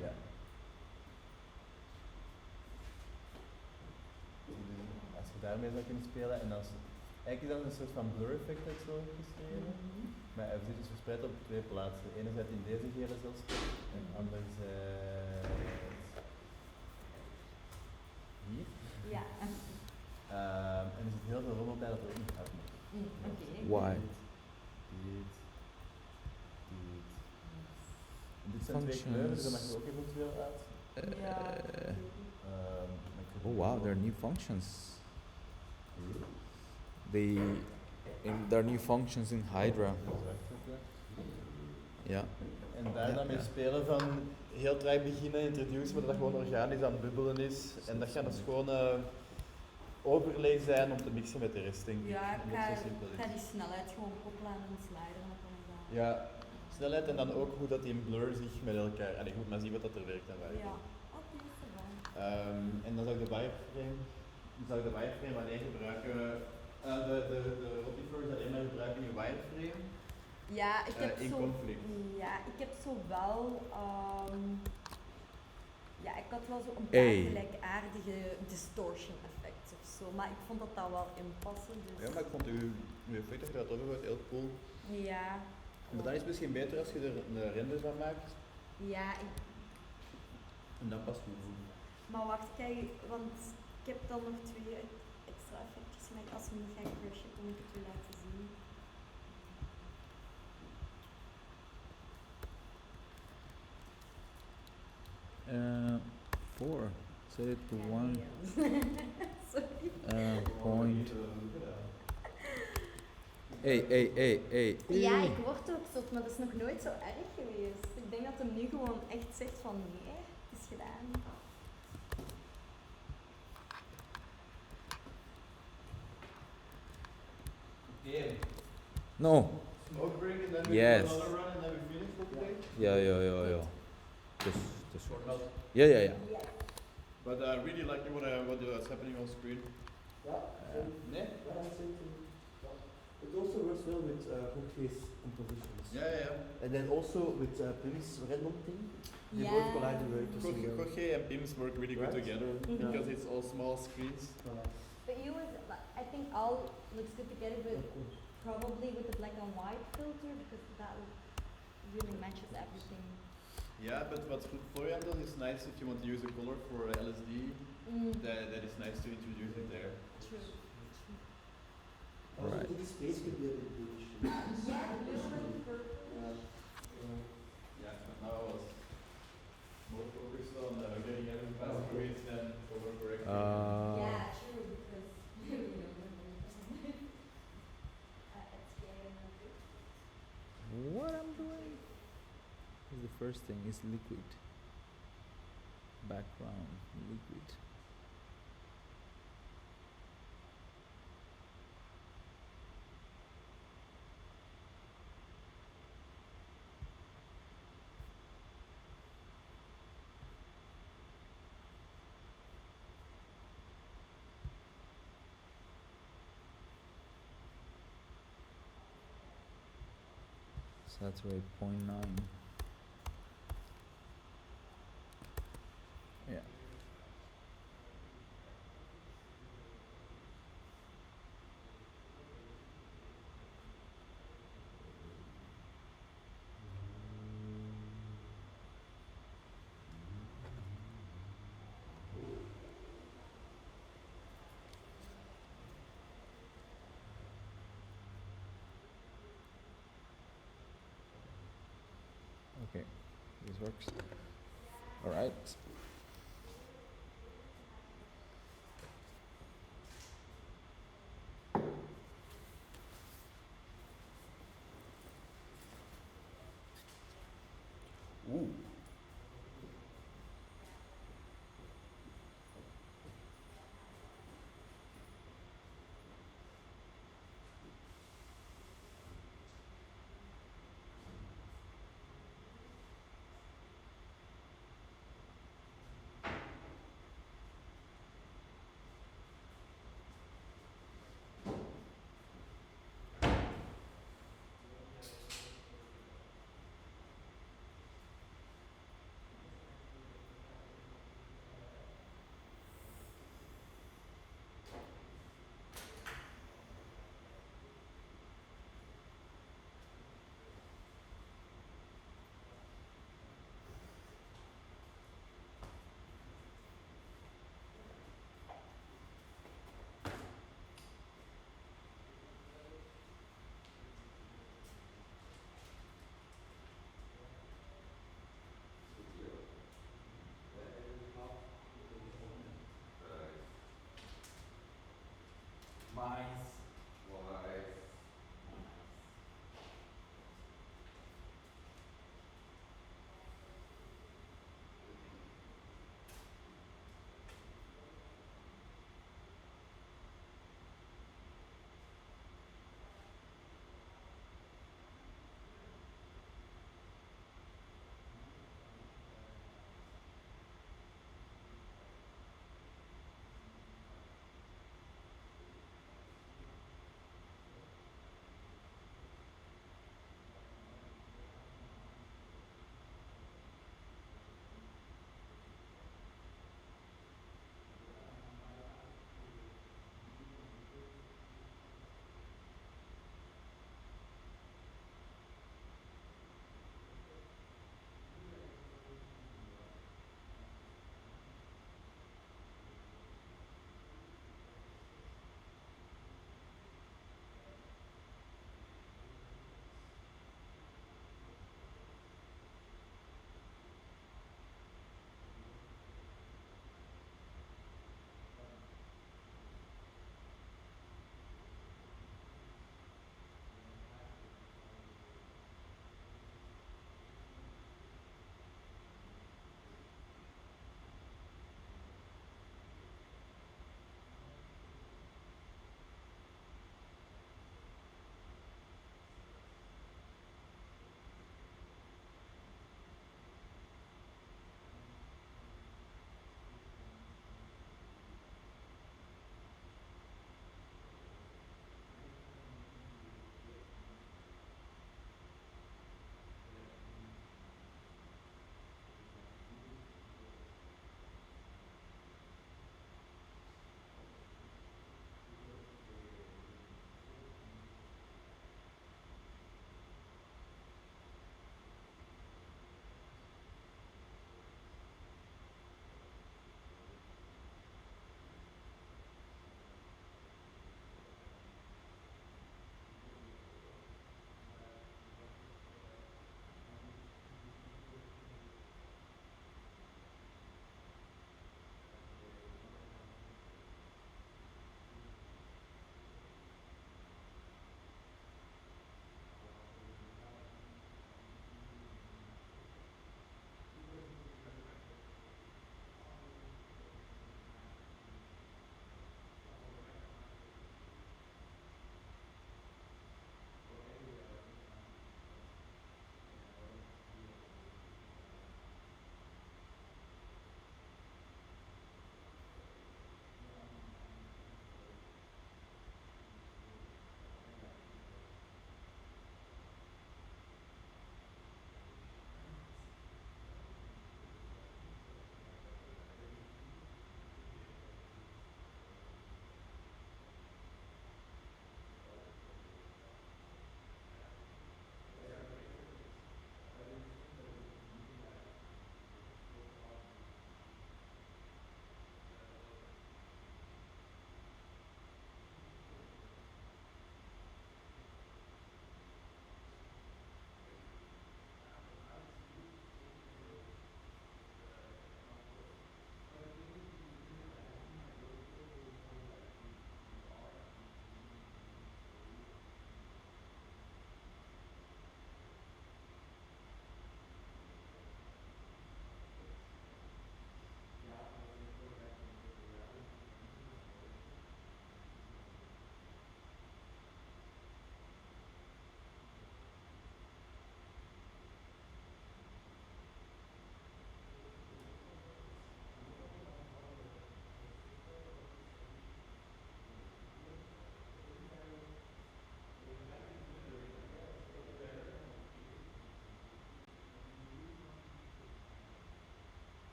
Ja. Als je daarmee zou kunnen spelen en als eigenlijk is dat een soort van blur effect dat zo geschreven. Maar hij zit dus verspreid op 2 plaatsen. Enerzijds in deze gele zelfspot en anderzijds hier.
Ja.
En er zit heel veel rommel bij dat er ook niet uit moet.
Oké.
Why?
Dit. En dit zijn 2 kleuren, dus dat mag er ook eventueel uit.
Oh wow, there are new functions. There are new functions in Hydra. Ja.
En daar dan mee spelen van heel traag beginnen, introduceren, maar dat gewoon organisch aan het bubbelen is. En dat gaat dus gewoon overlay zijn om te mixen met de rest, denk ik.
Ja,
Omdat het zo simpel is.
ik ga die snelheid gewoon koppelen aan een slider en dan kan ik dat...
Ja, snelheid en dan ook hoe dat die in blur zich met elkaar... En ik moet maar zien wat dat er werkt en waar.
Ja, oké, dat is wel.
En dan zou ik de wireframe alleen gebruiken... de Rotiflow is alleen maar gebruiken in wireframe.
Ja, ik heb
in
zo...
conflict.
Ja, ik heb zo wel... ja, ik had wel zo een paar gelijkaardige distortion effects of zo, maar ik vond dat wel inpassen. Dus...
Ja, maar ik vond uw effect dat je dat overgooit heel cool.
Ja.
Maar dan is het misschien beter als je er een render van maakt.
Ja,
En dat past goed.
Maar wacht, kijk, want ik heb dan nog 2 extra effectjes, maar als we nog gaan crushen, dan moet ik het u laten zien.
Four. Set it to
Ja,
1.
Sorry.
Point. Hey.
Ja, ik word ook zot, maar dat is nog nooit zo erg geweest. Ik denk dat hem nu gewoon echt zegt van nee, het is gedaan.
No.
Smoke break and then we
Yes.
do another run and then we finish for today?
Yeah. Just
Short out.
Yeah.
But I really like what's happening on screen.
Yeah, it also works well with Jorge's compositions.
Yeah.
And then also with Pim's random thing. They both collide very interesting.
Jorge and Pim's work really good
Right?
together because it's all small screens.
But you was, I think all looks good together, but probably with the black and white filter because that really matches everything.
Yeah, but what's good Florian does is nice if you want to use a color for LSD. That is nice to introduce it there.
True.
Right.
The space could be a bit bluish.
Yeah, the blue and purple.
Yeah, but now I was more focused on getting everything past through it than color correcting.
Yeah, true, because you know, it's getting a bit.
What I'm doing is the first thing is liquid. Background, liquid. Saturate 0.9. Yeah. Okay, this works. All right.
Ooh.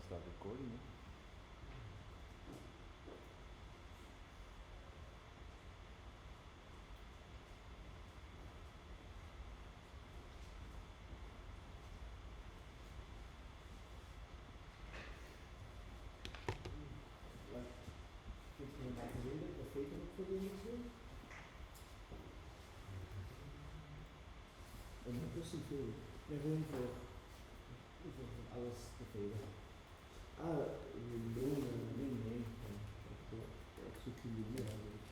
start recording.
Ondertussen veel. Ja, gewoon voor alles te velen. Nee. Ik zoek jullie eigenlijk.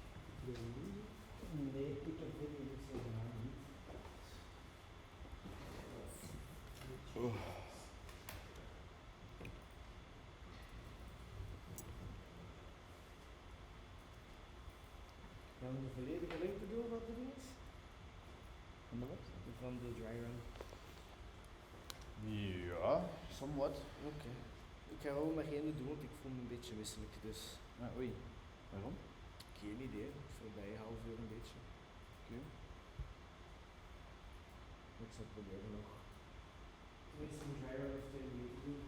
Nee, ik heb dit niet zo gedaan, niet. Gaan we de volledige lengte door wat er is?
Van de wat?
Van de dry run.
Ja, somewhat.
Oké. Ik ga wel maar geen doen, want ik voel me een beetje misselijk, dus.
Oei. Waarom?
Geen idee. Voorbij half uur een beetje.
Oké.
Ik zal proberen nog. Tenminste, een dry run of 2 minuten doen.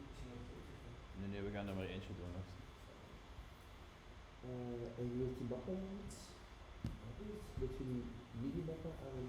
Nee, we gaan er maar eentje doen.
En je wilt die mappen iets? Wilt je die midi-mappen aan